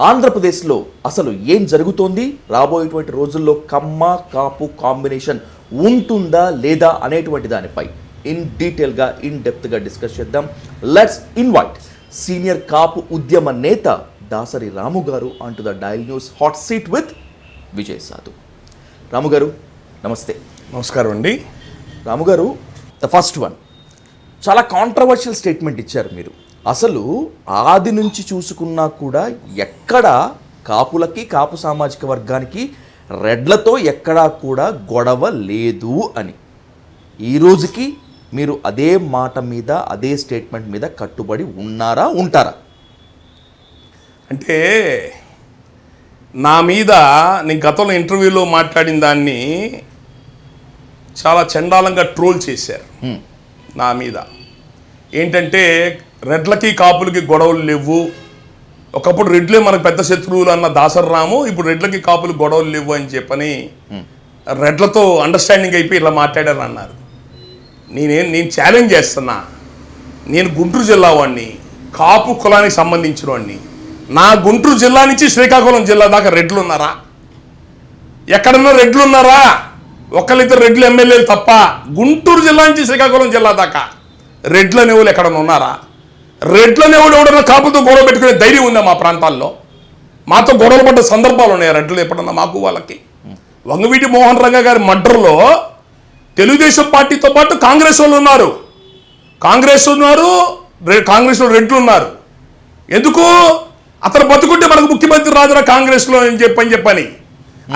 ఆంధ్రప్రదేశ్లో అసలు ఏం జరుగుతోంది, రాబోయేటువంటి రోజుల్లో కమ్మ కాపు కాంబినేషన్ ఉంటుందా లేదా అనేటువంటి దానిపై ఇన్ డీటెయిల్గా ఇన్ డెప్త్గా డిస్కస్ చేద్దాం. లెట్స్ ఇన్వైట్ సీనియర్ కాపు ఉద్యమ నేత దాసరి రాము గారు on to the dial news hot seat with Vijay సాధు. రాము గారు నమస్తే. నమస్కారం అండి. రాము గారు, ద ఫస్ట్ వన్, చాలా కాంట్రవర్షియల్ స్టేట్మెంట్ ఇచ్చారు మీరు. అసలు ఆది నుంచి చూసుకున్నా కూడా ఎక్కడ కాపులకి కాపు సామాజిక వర్గానికి రెడ్లతో ఎక్కడా కూడా గొడవ లేదు అని. ఈ రోజుకి మీరు అదే మాట మీద అదే స్టేట్మెంట్ మీద కట్టుబడి ఉన్నారా, ఉంటారా? అంటే నా మీద నేను గతంలో ఇంటర్వ్యూలో మాట్లాడిన దాన్ని చాలా చండాలంగా ట్రోల్ చేశారు నా మీద. ఏంటంటే రెడ్లకి కాపులకి గొడవలు లేవు, ఒకప్పుడు రెడ్లే మనకు పెద్ద శత్రువులు అన్న దాసరి రాము ఇప్పుడు రెడ్లకి కాపులకి గొడవలు లేవు అని చెప్పని రెడ్లతో అండర్స్టాండింగ్ అయిపోయి ఇలా మాట్లాడారు అన్నారు. నేను ఛాలెంజ్ చేస్తున్నా. నేను గుంటూరు జిల్లా వాడిని, కాపు కులానికి సంబంధించిన వాడిని. నా గుంటూరు జిల్లా నుంచి శ్రీకాకుళం జిల్లా దాకా రెడ్లు ఉన్నారా? ఎక్కడన్నా రెడ్లు ఉన్నారా? ఒకళ్ళిద్దరు రెడ్లు ఎమ్మెల్యేలు తప్ప గుంటూరు జిల్లా నుంచి శ్రీకాకుళం జిల్లా దాకా రెడ్ల నెవులు ఎక్కడన్నా ఉన్నారా? రెడ్ల నెవులు ఎవడన్నా కాపుతో గొడవ పెట్టుకునే ధైర్యం ఉందా మా ప్రాంతాల్లో? మాతో గొడవలు పడ్డ సందర్భాలు ఉన్నాయి రెడ్లు ఎప్పుడన్నా మాకు వాళ్ళకి. వంగవీటి మోహన్ రంగ గారి మర్డర్లో తెలుగుదేశం పార్టీతో పాటు కాంగ్రెస్ వాళ్ళు ఉన్నారు, కాంగ్రెస్లో రెడ్లు ఉన్నారు. ఎందుకు? అతను బతుకుంటే మనకు ముఖ్యమంత్రి రాజురా కాంగ్రెస్లో అని చెప్పని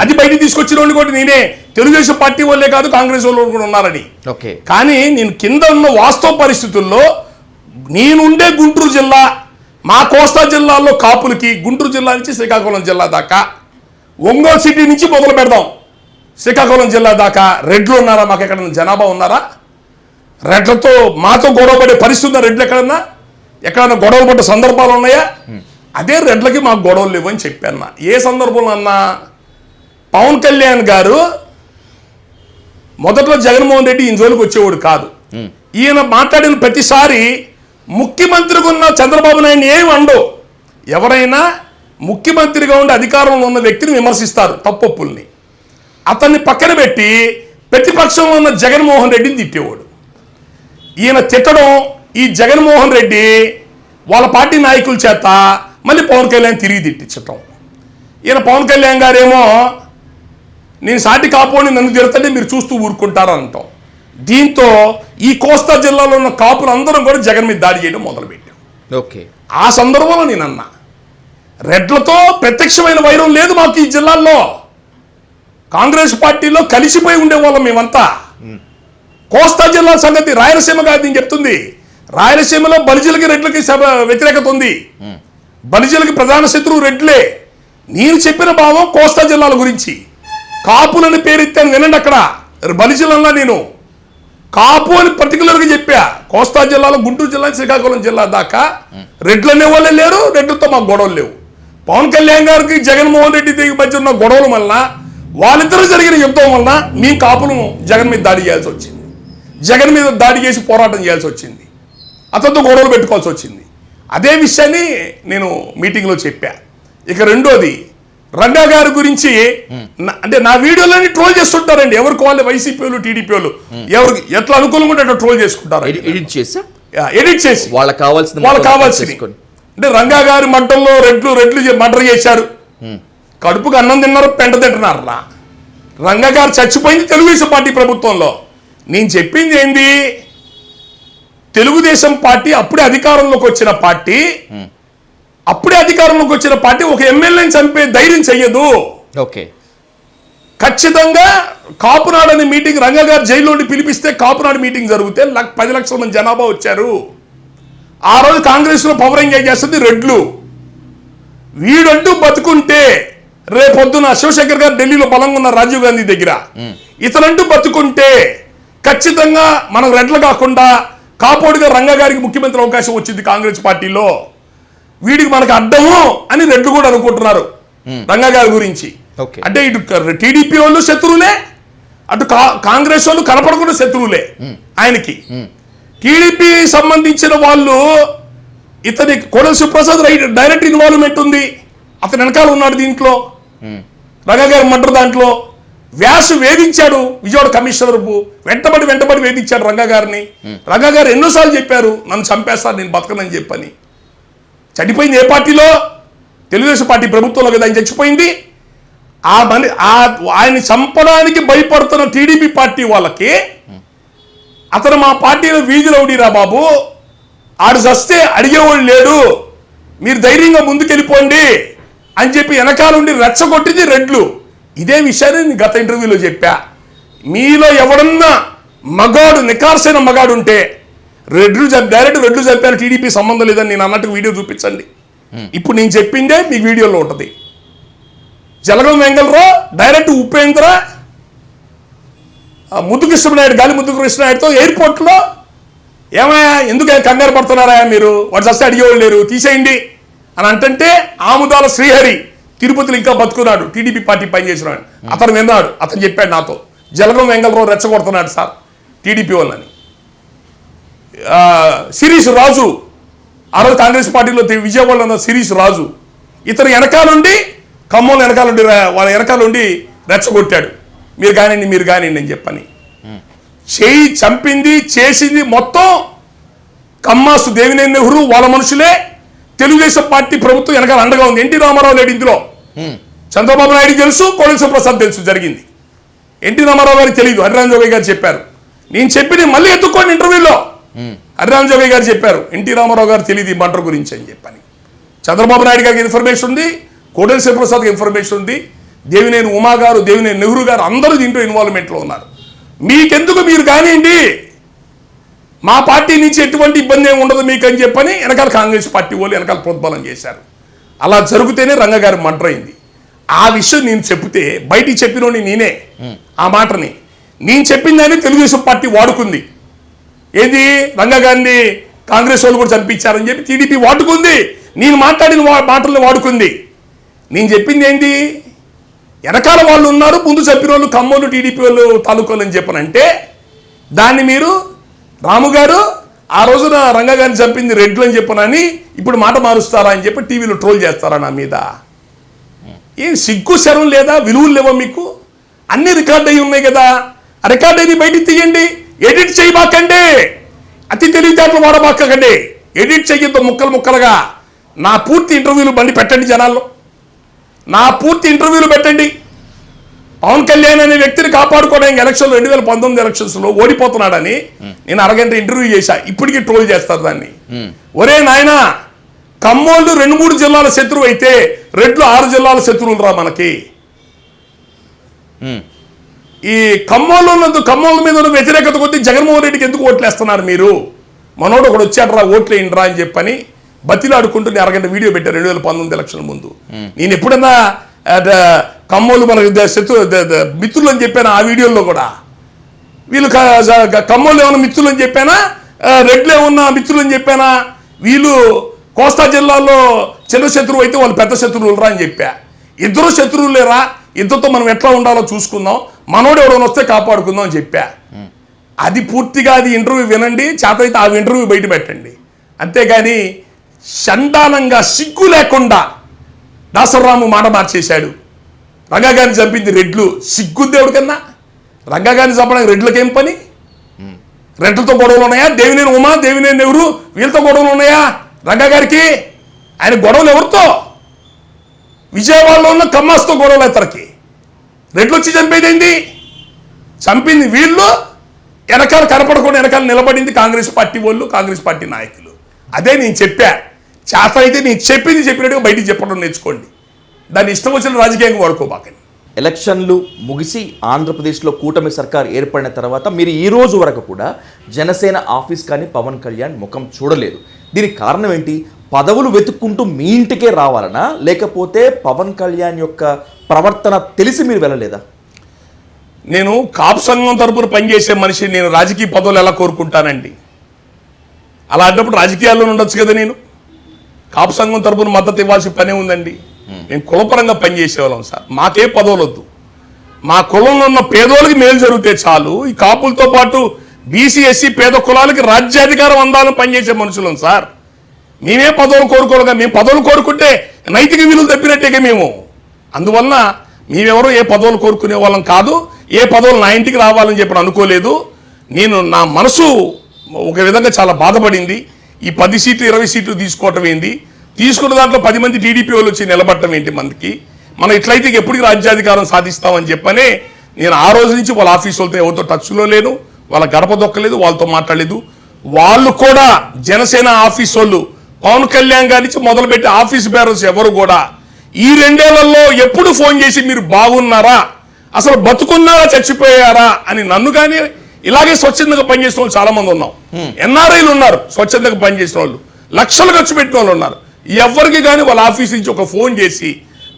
అది బయట తీసుకొచ్చిన వాళ్ళు కూడా నేనే. తెలుగుదేశం పార్టీ వాళ్ళే కాదు, కాంగ్రెస్ వాళ్ళు కూడా ఉన్నారని. కానీ నేను కింద ఉన్న వాస్తవ పరిస్థితుల్లో నేనుండే గుంటూరు జిల్లా, మా కోస్తా జిల్లాలో కాపులకి గుంటూరు జిల్లా నుంచి శ్రీకాకుళం జిల్లా దాకా, ఒంగోలు సిటీ నుంచి మొదలు పెడదాం శ్రీకాకుళం జిల్లా దాకా రెడ్లు ఉన్నారా? మాకు ఎక్కడన్నా జనాభా ఉన్నారా? రెడ్లతో మాతో గొడవ పడే పరిస్థితి ఉందా? రెడ్లు ఎక్కడన్నా గొడవ పడ్డ సందర్భాలు ఉన్నాయా? అదే రెడ్లకి మాకు గొడవలు లేవు అని చెప్పాను. ఏ సందర్భంలో అన్నా? పవన్ కళ్యాణ్ గారు మొదట్లో జగన్మోహన్ రెడ్డి ఈయన జోలికి వచ్చేవాడు కాదు. ఈయన మాట్లాడిన ప్రతిసారి ముఖ్యమంత్రిగా ఉన్న చంద్రబాబు నాయుడు ఏమి అండవు. ఎవరైనా ముఖ్యమంత్రిగా ఉండి అధికారంలో ఉన్న వ్యక్తిని విమర్శిస్తారు, తప్పొప్పుల్ని. అతన్ని పక్కన పెట్టి ప్రతిపక్షంలో ఉన్న జగన్మోహన్ రెడ్డిని తిట్టేవాడు. ఈయన తిట్టడం, ఈ జగన్మోహన్ రెడ్డి వాళ్ళ పార్టీ నాయకుల చేత మళ్ళీ పవన్ కళ్యాణ్ తిరిగి తిట్టించటం. ఈయన పవన్ కళ్యాణ్ గారేమో నేను సాటి కాపోని నన్ను తిరుగుతుంటే మీరు చూస్తూ ఊరుకుంటారంటాం. దీంతో ఈ కోస్తా జిల్లాలో ఉన్న కాపులు అందరం కూడా జగన్ మీద దాడి చేయడం మొదలుపెట్టాం. ఆ సందర్భంలో నేను అన్నా, రెడ్లతో ప్రత్యక్షమైన వైరం లేదు మాకు ఈ జిల్లాల్లో. కాంగ్రెస్ పార్టీలో కలిసిపోయి ఉండేవాళ్ళం మేమంతా. కోస్తా జిల్లా సంగతి రాయలసీమ కాదు నేను చెప్తుంది. రాయలసీమలో బలిజలకి రెడ్లకి వ్యతిరేకత ఉంది. బలిజలకి ప్రధాన శత్రువు రెడ్లే. నేను చెప్పిన భావం కోస్తా జిల్లాల గురించి. కాపులని పేరెత్తాను వినండి. అక్కడ బలిజలన్నా నేను కాపు అని పర్టికులర్గా చెప్పా. కోస్తా జిల్లాలో గుంటూరు జిల్లా శ్రీకాకుళం జిల్లా దాకా రెడ్లు అనే వాళ్ళే లేరు, రెడ్లతో మాకు గొడవలు లేవు. పవన్ కళ్యాణ్ గారికి జగన్మోహన్ రెడ్డి మధ్య ఉన్న గొడవల వలన, వాళ్ళిద్దరూ జరిగిన యుద్ధం వలన మేము కాపులు జగన్ మీద దాడి చేయాల్సి వచ్చింది. జగన్ మీద దాడి చేసి పోరాటం చేయాల్సి వచ్చింది. అతనితో గొడవలు పెట్టుకోవాల్సి వచ్చింది. అదే విషయాన్ని నేను మీటింగ్లో చెప్పా. ఇక రెండోది, రంగా గారి గురించి అంటే నా వీడియోలని ట్రోల్ చేస్తుంటారండి. ఎవరికి వాళ్ళు, వైసీపీ వాళ్ళు, టీడీపీ వాళ్ళు ఎవరికి ఎట్లా అనుకూలంగా ఉంటే అట్లా ట్రోల్ చేసుకుంటారు. ఎడిట్ చేసి వాళ్ళకి కావాల్సింది. అంటే రంగా గారి మట్టంలో రెడ్లు మర్డర్ చేశారు, కడుపుకు అన్నం తిన్నారు, పెంట తింటున్నారు. రంగా గారు చచ్చిపోయింది తెలుగుదేశం పార్టీ ప్రభుత్వంలో. నేను చెప్పింది ఏంది? తెలుగుదేశం పార్టీ అప్పుడే అధికారంలోకి వచ్చిన పార్టీ ఒక ఎమ్మెల్యేని చంపే ధైర్యం చెయ్యదు. ఖచ్చితంగా కాపునాడు అనే మీటింగ్ రంగా గారు జైల్లో పిలిపిస్తే కాపునాడు మీటింగ్ జరిగితే 10 లక్షల మంది జనాభా వచ్చారు. ఆ రోజు కాంగ్రెస్లో పవర్ ఎంగేజ్ చేస్తుంది రెడ్లు. వీడంటూ బతుకుంటే రేపొద్దున శివశంకర్ గారు ఢిల్లీలో బలంగా ఉన్న రాజీవ్ గాంధీ దగ్గర, ఇతనంటూ బతుకుంటే ఖచ్చితంగా మనం రెడ్లు కాకుండా కాపోడుగా రంగా గారికి ముఖ్యమంత్రి అవకాశం వచ్చింది కాంగ్రెస్ పార్టీలో. వీడికి మనకు అడ్డము అని రెడ్లు కూడా అనుకుంటున్నారు రంగా గారి గురించి. అంటే ఇటు టీడీపీ వాళ్ళు శత్రువులే, అటు కాంగ్రెస్ వాళ్ళు కనపడకుండా శత్రువులే ఆయనకి. టీడీపీ సంబంధించిన వాళ్ళు ఇతని కోడెల శివప్రసాద్ డైరెక్ట్ ఇన్వాల్వ్మెంట్ ఉంది. అతను వెనకాల ఉన్నాడు దీంట్లో, రంగా గారి మర్డర్ దాంట్లో. వ్యాసు వేధించాడు విజయవాడ కమిషనర్, వెంటబడి వేధించాడు రంగా గారిని. రంగా గారు ఎన్నోసార్లు చెప్పారు నన్ను చంపేస్తారు, నేను బతకనని చెప్పని. చనిపోయింది ఏ పార్టీలో? తెలుగుదేశం పార్టీ ప్రభుత్వంలో కదా ఆయన చచ్చిపోయింది. ఆయన్ని చంపడానికి భయపడుతున్న టీడీపీ పార్టీ వాళ్ళకి అతను మా పార్టీలో వీధి రౌడీరా బాబు, ఆడు చస్తే అడిగేవాళ్ళు లేడు, మీరు ధైర్యంగా ముందుకెళ్ళిపోండి అని చెప్పి వెనకాలండి రెచ్చగొట్టింది రెడ్లు. ఇదే విషయాన్ని నేను గత ఇంటర్వ్యూలో చెప్పా. మీలో ఎవడన్నా మగాడు, నికార్సైన మగాడు ఉంటే డైరెక్ట్ రెడ్లు చంపారు, టీడీపీ సంబంధం లేదని నేను అన్నట్టు వీడియో చూపించండి. ఇప్పుడు నేను చెప్పిందే మీకు వీడియోలో ఉంటుంది. జలగం వెంగళరావు డైరెక్ట్ ఉపేంద్ర ముద్దుకృష్ణనాయుడు, గాలి ముద్దుకృష్ణనాయుడుతో ఎయిర్పోర్ట్లో ఏమయ్యా ఎందుకు కంగారు పడుతున్నారా మీరు, వాడు చస్తే అడిగేవాళ్ళు లేరు, తీసేయండి అని అంటుంటే ఆముదాల శ్రీహరి తిరుపతిలో ఇంకా బతుకున్నాడు, టీడీపీ పార్టీ పనిచేసినాడు. అతను విన్నాడు, అతను చెప్పాడు నాతో, జలగం వెంగళరావు రెచ్చగొడుతున్నాడు సార్ టీడీపీ వాళ్ళని. శిరీష్ రాజు ఆ రోజు కాంగ్రెస్ పార్టీలో విజయవాడలో ఉన్న శిరీష్ రాజు ఇతను వెనకాలండి, ఖమ్మం వెనకాలండి, వాళ్ళ వెనకాలండి రెచ్చగొట్టాడు, మీరు కానివ్వండి అని చెప్పని. చేయి చంపింది చేసింది మొత్తం కమ్మాసు దేవినేని నెహ్రూ వాళ్ళ మనుషులే. తెలుగుదేశం పార్టీ ప్రభుత్వం వెనకాల అండగా ఉంది. ఎన్టీ రామారావు లేడు ఇందులో, చంద్రబాబు నాయుడు తెలుసు, కోడెల ప్రసాద్ తెలుసు జరిగింది. ఎన్టీ రామారావు గారికి తెలియదు, హరిరామ్ జోగయ్య గారు చెప్పారు. నేను చెప్పింది మళ్ళీ ఎత్తుక్కోండి ఇంటర్వ్యూలో, హరిరామ్ జోగయ్య గారు చెప్పారు ఎన్టీ రామారావు గారు తెలియదు ఈ మర్డర్ గురించి అని చెప్పని. చంద్రబాబు నాయుడు గారికి ఇన్ఫర్మేషన్ ఉంది, కోడెల శివప్రసాద్కి ఇన్ఫర్మేషన్ ఉంది, దేవినేని ఉమా గారు, దేవినేని నెహ్రూ గారు అందరూ దీంట్లో ఇన్వాల్వ్మెంట్లో ఉన్నారు. మీకెందుకు, మీరు కానివ్వండి, మా పార్టీ నుంచి ఎటువంటి ఇబ్బంది ఏమి ఉండదు మీకు అని చెప్పని వెనకాల కాంగ్రెస్ పార్టీ వాళ్ళు వెనకాల ప్రోద్బలం చేశారు. అలా జరిగితేనే రంగా గారి మర్డర్ అయింది. ఆ విషయం నేను చెప్తే బయటికి చెప్పినోని నేనే, ఆ మాటని నేను చెప్పిందని తెలుగుదేశం పార్టీ వాడుకుంది. ఏది రంగా గారిని కాంగ్రెస్ వాళ్ళు కూడా చంపించారని చెప్పి టీడీపీ వాడుకుంది, నేను మాట్లాడిన మాటల్ని వాడుకుంది. నేను చెప్పింది ఏంటి, వెనకాల వాళ్ళు ఉన్నారు, ముందు చెప్పిన వాళ్ళు ఖమ్మోలు టీడీపీ వాళ్ళు తాలూకాలు అని చెప్పనంటే దాన్ని మీరు రాము గారు ఆ రోజున రంగా గారిని చంపింది రెడ్లు అని చెప్పనని ఇప్పుడు మాట మారుస్తారా అని చెప్పి టీవీలో ట్రోల్ చేస్తారా నా మీద? ఏం సిగ్గు శరం లేదా, విలువలు లేవా మీకు? అన్ని రికార్డ్ అయ్యి ఉన్నాయి కదా, ఆ రికార్డ్ అయ్యి బయటికి తీయండి, ఎడిట్ చేయబాకండి, అతి తెలివితేటలు వాడబాకండి, ఎడిట్ చేయొద్దు ముక్కలు ముక్కలుగా. నా పూర్తి ఇంటర్వ్యూలు బండి పెట్టండి జనాల్లో, నా పూర్తి ఇంటర్వ్యూలు పెట్టండి. పవన్ కళ్యాణ్ అనే వ్యక్తిని కాపాడుకోవడానికి ఎలక్షన్లు 2019 ఎలక్షన్స్లో ఓడిపోతున్నాడని నేను అరగంట ఇంటర్వ్యూ చేశా, ఇప్పటికీ ట్రోల్ చేస్తారు దాన్ని. ఒరే నాయనా, ఖమ్మోళ్ళు 2-3 జిల్లాల శత్రువు అయితే రెడ్లు 6 జిల్లాల శత్రువులు రా మనకి. ఈ ఖమ్మోళ్ళ మీద ఉన్న వ్యతిరేకత కొద్దీ జగన్మోహన్ రెడ్డికి ఎందుకు ఓట్లేస్తున్నారు మీరు? మనోడు ఒకడు వచ్చాడరా ఓట్లేయండిరా అని చెప్పని బతిలాడుకుంటూ నేను అరగంట వీడియో పెట్టాను 2019 ఎలక్షన్ ముందు. నేను ఎప్పుడన్నా ఖమ్మోళ్ళు మనకు మిత్రులు అని చెప్పాను ఆ వీడియోలో కూడా. వీళ్ళు ఖమ్మోళ్ళు ఏమన్నా మిత్రులు అని చెప్పానా, రెడ్లు ఏమన్నా మిత్రులు అని చెప్పానా? వీళ్ళు కోస్తా జిల్లాలో చిన్న శత్రువు అయితే వాళ్ళు పెద్ద శత్రువులు రా అని చెప్పా. ఇద్దరు శత్రువులేరా, ఇద్దరితో మనం ఎట్లా ఉండాలో చూసుకుందాం, మనోడు ఎవరైనా వస్తే కాపాడుకుందాం అని చెప్పా. అది పూర్తిగా అది ఇంటర్వ్యూ వినండి, చేతైతే ఆ ఇంటర్వ్యూ బయట పెట్టండి. అంతేగాని చండాలంగా సిగ్గు లేకుండా దాసరాము మాట మార్చేశాడు. రంగా గారిని చంపింది రెడ్లు, సిగ్గుద్దేవుడి కన్నా రంగా గారిని చంపడానికి రెడ్లకేం పని? రెడ్లతో గొడవలు ఉన్నాయా? దేవినేని ఉమా, దేవినేని నెహ్రూ వీళ్ళతో గొడవలు ఉన్నాయా రంగా గారికి? ఆయన గొడవలు ఎవరితో? విజయవాడలో ఉన్న కమ్మాస్తో గొడవలు ఇతరికి. రెడ్లు వచ్చి చంపేదేంటి? చంపింది వీళ్ళు, వెనకాల కనపడకుండా వెనకాల నిలబడింది కాంగ్రెస్ పార్టీ వాళ్ళు, కాంగ్రెస్ పార్టీ నాయకులు. అదే నేను చెప్పా. చేత అయితే నేను చెప్పినట్టుగా బయటికి చెప్పడం నేర్చుకోండి, దాన్ని ఇష్టం వచ్చిన రాజకీయంగా వాడుకోబాకండి. ఎలక్షన్లు ముగిసి ఆంధ్రప్రదేశ్లో కూటమి సర్కార్ ఏర్పడిన తర్వాత మీరు ఈ రోజు వరకు కూడా జనసేన ఆఫీస్ కానీ పవన్ కళ్యాణ్ ముఖం చూడలేదు. దీనికి కారణం ఏంటి? పదవులు వెతుక్కుంటూ మీ ఇంటికే రావాలనా, లేకపోతే పవన్ కళ్యాణ్ యొక్క ప్రవర్తన తెలిసి మీరు వెళ్ళలేదా? నేను కాపు సంఘం తరపున పనిచేసే మనిషి, నేను రాజకీయ పదవులు ఎలా కోరుకుంటానండి? అలాంటప్పుడు రాజకీయాల్లో ఉండొచ్చు కదా. నేను కాపు సంఘం తరపున మద్దతు ఇవ్వాల్సిన పనే ఉందండి. నేను కులపరంగా పనిచేసేవాళ్ళం సార్, మాకే పదవులు వద్దు. మా కులంలో ఉన్న పేదోళ్ళకి మేలు జరిగితే చాలు. ఈ కాపులతో పాటు బీసీ ఎస్సీ పేద కులాలకి రాజ్యాధికారం అందాలని పనిచేసే మనుషులం సార్. మేమే పదవులు కోరుకోలేగా. మేము పదవులు కోరుకుంటే నైతిక విలువలు తప్పినట్టేగా మేము. అందువలన మేమెవరో ఏ పదవులు కోరుకునే వాళ్ళం కాదు, ఏ పదవులు నా ఇంటికి రావాలని చెప్పి అనుకోలేదు. నా మనసు ఒక విధంగా చాలా బాధపడింది. ఈ 10 సీట్లు 20 సీట్లు తీసుకోవటం ఏంది, తీసుకున్న దాంట్లో 10 మంది టీడీపీ వాళ్ళు వచ్చి నిలబడటం ఏంటి, మనం ఇట్లయితే ఎప్పటికీ రాజ్యాధికారం సాధిస్తామని చెప్పనే నేను ఆ రోజు నుంచి వాళ్ళ ఆఫీస్ వాళ్ళతో ఎవరితో టచ్లో లేను, వాళ్ళ గడప దొక్కలేదు, వాళ్ళతో మాట్లాడలేదు. వాళ్ళు కూడా జనసేన ఆఫీస్ వాళ్ళు పవన్ కళ్యాణ్ గారి నుంచి మొదలుపెట్టి ఆఫీస్ బేరర్స్ ఎవరు కూడా ఈ 2 ఏళ్లలో ఎప్పుడు ఫోన్ చేసి మీరు బాగున్నారా, అసలు బతుకున్నారా చచ్చిపోయారా అని నన్ను కానీ ఇలాగే స్వచ్ఛందంగా పనిచేసిన వాళ్ళు చాలా మంది ఉన్నాం. ఎన్ఆర్ఐలు ఉన్నారు, స్వచ్ఛందంగా పనిచేసిన వాళ్ళు, లక్షలు ఖర్చు పెట్టిన వాళ్ళు ఉన్నారు. ఎవరికి కానీ వాళ్ళ ఆఫీస్ నుంచి ఒక ఫోన్ చేసి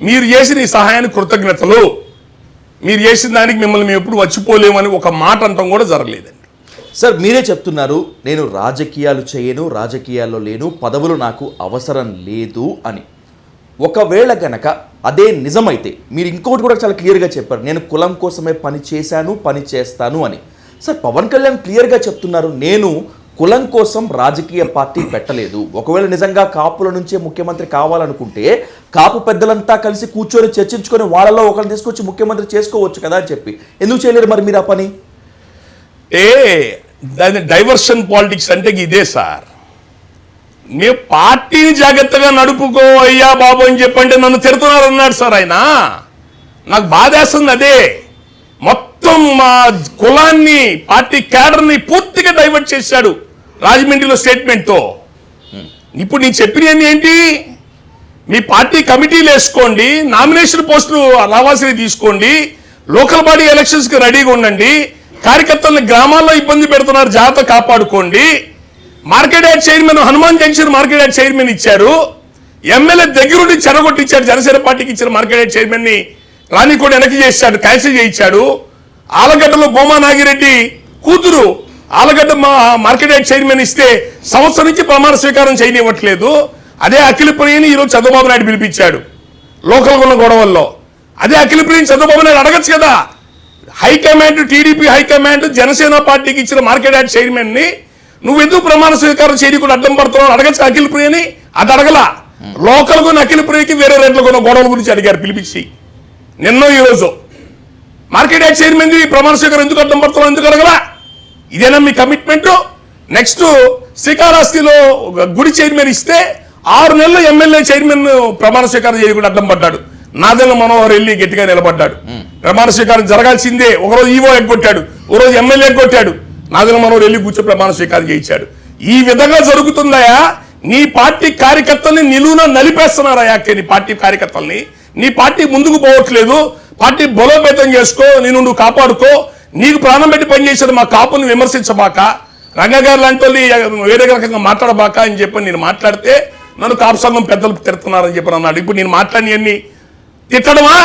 మీరు చేసిన ఈ సహాయానికి కృతజ్ఞతలు, మీరు చేసిన దానికి మిమ్మల్ని మేము ఎప్పుడు వచ్చిపోలేమని ఒక మాట అంటాం కూడా జరగలేదండి. సార్ మీరే చెప్తున్నారు నేను రాజకీయాలు చేయను, రాజకీయాల్లో లేను, పదవులు నాకు అవసరం లేదు అని. ఒకవేళ గనక అదే నిజమైతే మీరు ఇంకొకటి కూడా చాలా క్లియర్గా చెప్పారు, నేను కులం కోసమే పని చేశాను, పని చేస్తాను అని. సార్ పవన్ కళ్యాణ్ క్లియర్గా చెప్తున్నారు నేను కులం కోసం రాజకీయ పార్టీ పెట్టలేదు. ఒకవేళ నిజంగా కాపుల నుంచే ముఖ్యమంత్రి కావాలనుకుంటే కాపు పెద్దలంతా కలిసి కూర్చొని చర్చించుకొని వాళ్ళలో ఒకరిని తీసుకొచ్చి ముఖ్యమంత్రి చేసుకోవచ్చు కదా అని చెప్పి ఎందుకు చేయలేరు మరి మీరు ఆ పని? దాని డైవర్షన్ పాలిటిక్స్ అంటే ఇదే సార్. మేము పార్టీని జాగ్రత్తగా నడుపుకో అయ్యా బాబు అని చెప్పంటే నన్ను తిడుతున్నారు అన్నాడు సార్ ఆయన. నాకు బాధేస్తుంది అదే. మొత్తం మా కులాన్ని, పార్టీ క్యాడర్ని పూర్తిగా డైవర్ట్ చేశాడు రాజమండ్రిలో స్టేట్మెంట్తో. ఇప్పుడు నేను చెప్పినవన్నీ ఏంటి, మీ పార్టీ కమిటీలు వేసుకోండి, నామినేషన్ పోస్టులు రావాల్సినవి తీసుకోండి, లోకల్ బాడీ ఎలక్షన్స్కి రెడీగా ఉండండి, కార్యకర్తలను గ్రామాల్లో ఇబ్బంది పెడుతున్నారు జాగ్రత్త కాపాడుకోండి. Market yard chairman Hanuman junction market yard chairman ఇచ్చారు, ఎమ్మెల్యే దగ్గరుండి చెరగొట్టించాడు. జనసేన పార్టీకి ఇచ్చిన మార్కెట్ యార్డ్ చైర్మన్ ని రాణి కూడా వెనక్కి చేశాడు, క్యాన్సిల్ చేయించాడు. ఆలగడ్డలో బొమ్మా నాగిరెడ్డి కూతురు ఆలగడ్డ మార్కెట్ యార్డ్ చైర్మన్ ఇస్తే సంవత్సరం నుంచి ప్రమాణ స్వీకారం చేయనివ్వట్లేదు. అదే అఖిలప్రియని ఈరోజు చంద్రబాబు నాయుడు పిలిపించాడు లోకల్గా ఉన్న గొడవల్లో. అదే అఖిలప్రియని చంద్రబాబు నాయుడు అడగచ్చు కదా. హైకమాండ్, టీడీపీ హైకమాండ్ జనసేన పార్టీకి ఇచ్చిన మార్కెట్ యార్డ్ చైర్మన్ ని నువ్వెందుకు ప్రమాణ స్వీకారం చేయకుండా అడ్డం పడుతున్నావు అడగచ్చు అఖిలప్రియని. అది అడగల. లోకల్గా ఉన్న అఖిలప్రియకి వేరే రేట్లకు ఉన్న గొడవల గురించి అడిగారు పిలిపించి. నిన్నో ఈరోజు మార్కెట్ యార్డ్ చైర్మన్ ప్రమాణ స్వీకారం ఎందుకు అడ్డం పడుతున్నావు, ఎందుకు అడగలా? ఇదేనా మీ కమిట్మెంట్? నెక్స్ట్ శ్రీకాళహస్తిలో గుడి చైర్మన్ ఇస్తే 6 నెలలు ఎమ్మెల్యే చైర్మన్ ప్రమాణ స్వీకారం చేయకుండా అడ్డం పడ్డాడు. నాదెల్ల మనోహర్ వెళ్ళి గట్టిగా నిలబడ్డాడు. ప్రమాణ స్వీకారం జరగాల్సిందే. ఒకరోజు ఈవో ఎగ్గొట్టాడు, ఒకరోజు ఎమ్మెల్యే ఎగ్గొట్టాడు. నాదెల్ల మనోహర్ వెళ్ళి కూర్చొని ప్రమాణ స్వీకారం చేయించాడు. ఈ విధంగా జరుగుతుందయా? నీ పార్టీ కార్యకర్తల్ని నిలువున నలిపేస్తున్నారయా. నీ పార్టీ కార్యకర్తల్ని, నీ పార్టీ ముందుకు పోవట్లేదు. పార్టీ బలోపేతం చేసుకో, నువ్వు కాపాడుకో. నీకు ప్రాణం పెట్టి పనిచేసిన మా కాపుల్ని విమర్శించబాక, రంగగారు లాంటి వాళ్ళు వేరే రకంగా మాట్లాడబాక అని చెప్పి నేను మాట్లాడితే నన్ను కాపు సంఘం పెద్దలు తిడుతున్నారని చెప్పి అన్నాడు. ఇప్పుడు నేను మాట్లాడినవన్నీ తిట్టడమా,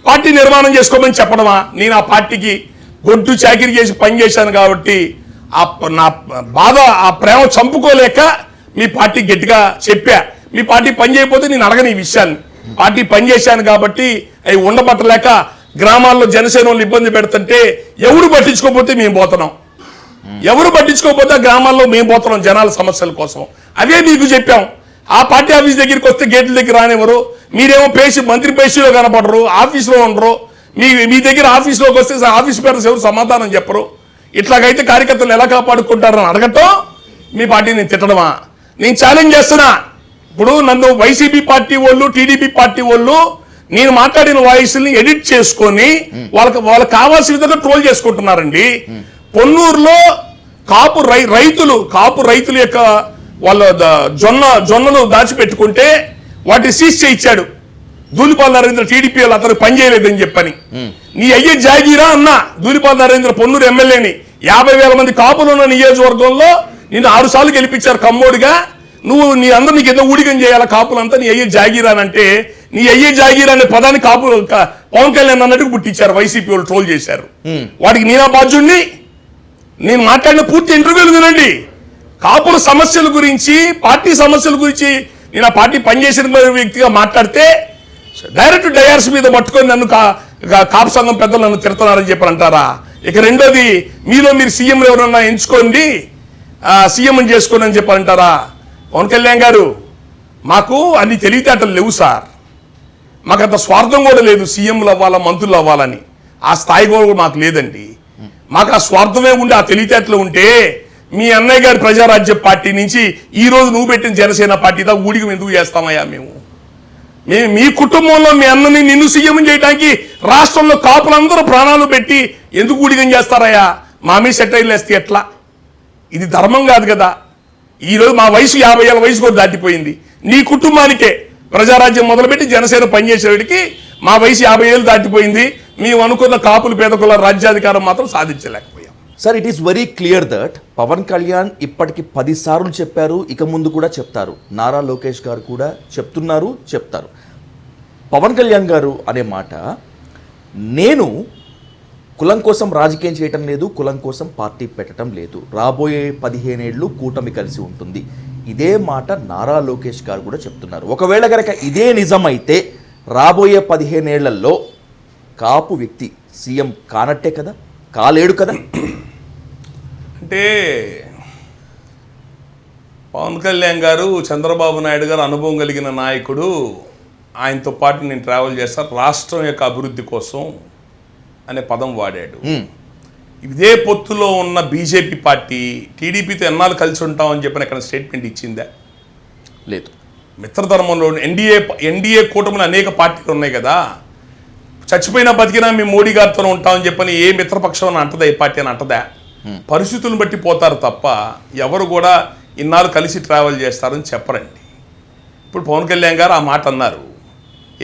పార్టీ నిర్మాణం చేసుకోమని చెప్పడమా? నేను ఆ పార్టీకి గొడ్డు చాకిరీ చేసి పనిచేశాను కాబట్టి నా బాధ, ఆ ప్రేమ చంపుకోలేక మీ పార్టీ గట్టిగా చెప్పా. మీ పార్టీ పని చేయకపోతే నేను అడగను ఈ విషయాన్ని. పార్టీ పనిచేశాను కాబట్టి అవి ఉండబట్టలేక గ్రామాల్లో జనసేన వాళ్ళు ఇబ్బంది పెడుతుంటే ఎవరు పట్టించుకోకపోతే మేము పోతున్నాం. ఎవరు పట్టించుకోకపోతే గ్రామాల్లో మేము పోతున్నాం జనాల సమస్యల కోసం. అవే మీకు చెప్పాం. ఆ పార్టీ ఆఫీస్ దగ్గరికి వస్తే గేట్ల దగ్గర రానివ్వరు. మీరేమో మంత్రి పేషీలో కనపడరు, ఆఫీస్లో ఉండరు. మీ దగ్గర ఆఫీస్లోకి వస్తే ఆఫీస్ పేరు ఎవరు సమాధానం చెప్పరు. ఇట్లాగైతే కార్యకర్తలు ఎలా కాపాడుకుంటారని అడగటం మీ పార్టీని తిట్టడమా? నేను ఛాలెంజ్ చేస్తున్నా. ఇప్పుడు నన్ను వైసీపీ పార్టీ వాళ్ళు, టీడీపీ పార్టీ వాళ్ళు నేను మాట్లాడిన వాయిస్ని ఎడిట్ చేసుకొని వాళ్ళకి కావాల్సిన విధంగా ట్రోల్ చేసుకుంటున్నారండి. పొన్నూరులో కాపు రైతుల యొక్క వాళ్ళ జొన్నలు దాచిపెట్టుకుంటే వాటిని సీజ్ చేయించాడు ధూళిపాల నరేంద్ర. టీడీపీ వాళ్ళు అతను పనిచేయలేదని చెప్పని. నీ అయ్యే జాగీరా అన్న ధూళిపాల నరేంద్ర పొన్నూరు ఎమ్మెల్యేని. 50,000 మంది కాపులు ఉన్న నియోజకవర్గంలో నిన్ను 6 సార్లు గెలిపించారు కమ్మోడిగా. నీకు ఏదో ఊడిగం చేయాలి కాపులంతా, నీ అయ్యే జాగీరానంటే నీ అయ్యే జాగీరా అనే పదాన్ని పవన్ కళ్యాణ్ అన్నట్టుకు పుట్టించారు. వైసీపీ వాళ్ళు ట్రోల్ చేశారు. వాడికి నేనా బాధ్యుడిని? నేను మాట్లాడిన పూర్తి ఇంటర్వ్యూలు వినండి. కాపుల సమస్యల గురించి, పార్టీ సమస్యల గురించి నేను ఆ పార్టీ పనిచేసిన వ్యక్తిగా మాట్లాడితే డైరెక్ట్ డయార్స్ మీద పట్టుకొని నన్ను కాపు సంఘం పెద్దలు నన్ను తిడుతున్నారని చెప్పి అంటారా? ఇక రెండోది, మీరు సీఎం ఎవరన్నా ఎంచుకోండి, సీఎం చేసుకోండి అని చెప్పి అంటారా? పవన్ కళ్యాణ్ గారు, మాకు అన్ని తెలివితేటలు లేవు సార్. మాకు అంత స్వార్థం కూడా లేదు సీఎంలు అవ్వాలా మంత్రులు అవ్వాలని. ఆ స్థాయి కూడా మాకు లేదండి. మాకు ఆ స్వార్థమే ఉండి ఆ తెలివితేటలు ఉంటే మీ అన్నయ్య గారి ప్రజారాజ్య పార్టీ నుంచి ఈరోజు నువ్వు పెట్టిన జనసేన పార్టీ దాకా ఊడికి ఎందుకు చేస్తామయ్యా మేము మీ కుటుంబంలో మీ అన్నని నిన్ను సీఎం చేయడానికి రాష్ట్రంలో కాపులందరూ ప్రాణాలు పెట్టి ఎందుకు ఊడిగం చేస్తారయ్యా? మా మీద సెటైర్లు వేస్తే ఎట్లా? ఇది ధర్మం కాదు కదా. ఈరోజు మా వయసు 50 ఏళ్ళ వయసు కూడా దాటిపోయింది. నీ కుటుంబానికే ప్రజారాజ్యం మొదలుపెట్టి జనసేన పనిచేసేవాడికి మా వయసు 50 ఏళ్ళు దాటిపోయింది. మేము అనుకున్న కాపులు పేదకుల రాజ్యాధికారం మాత్రం సాధించలేకపోయాం. Sir, it is very clear that Pawan Kalyan ఇప్పటికి 10 సార్లు చెప్పారు, ఇక ముందు కూడా చెప్తారు. నారా లోకేష్ గారు కూడా చెప్తున్నారు, చెప్తారు. పవన్ కళ్యాణ్ గారు అనే మాట, నేను కులం కోసం రాజకీయం చేయటం లేదు, కులం కోసం పార్టీ పెట్టడం లేదు, రాబోయే 15 ఏళ్ళు కూటమి కలిసి ఉంటుంది. ఇదే మాట నారా లోకేష్ గారు కూడా చెప్తున్నారు. ఒకవేళ కనుక ఇదే నిజమైతే రాబోయే 15 ఏళ్లలో కాపు వ్యక్తి సీఎం కానట్టే కదా, కాలేడు కదా. అంటే పవన్ కళ్యాణ్ గారు చంద్రబాబు నాయుడు గారు అనుభవం కలిగిన నాయకుడు. ఆయనతో పాటు నేను ట్రావెల్ చేస్తాను రాష్ట్రం యొక్క అభివృద్ధి కోసం అనే పదం వాడాడు. ఇదే పొత్తులో ఉన్న బీజేపీ పార్టీ టీడీపీతో ఎన్నాళ్ళు కలిసి ఉంటామని చెప్పిన ఇక్కడ స్టేట్మెంట్ ఇచ్చిందా? లేదు. మిత్రధర్మంలో ఎన్డీఏ కూటమిలో అనేక పార్టీలు ఉన్నాయి కదా. చచ్చిపోయినా బతికినా మేము మోడీ గారితో ఉంటామని చెప్పని ఏ మిత్రపక్షం అని అంటదా? ఏ పార్టీ అని అంటదా? పరిస్థితులను బట్టి పోతారు తప్ప ఎవరు కూడా ఇన్నాళ్ళు కలిసి ట్రావెల్ చేస్తారని చెప్పరండి. ఇప్పుడు పవన్ కళ్యాణ్ గారు ఆ మాట అన్నారు.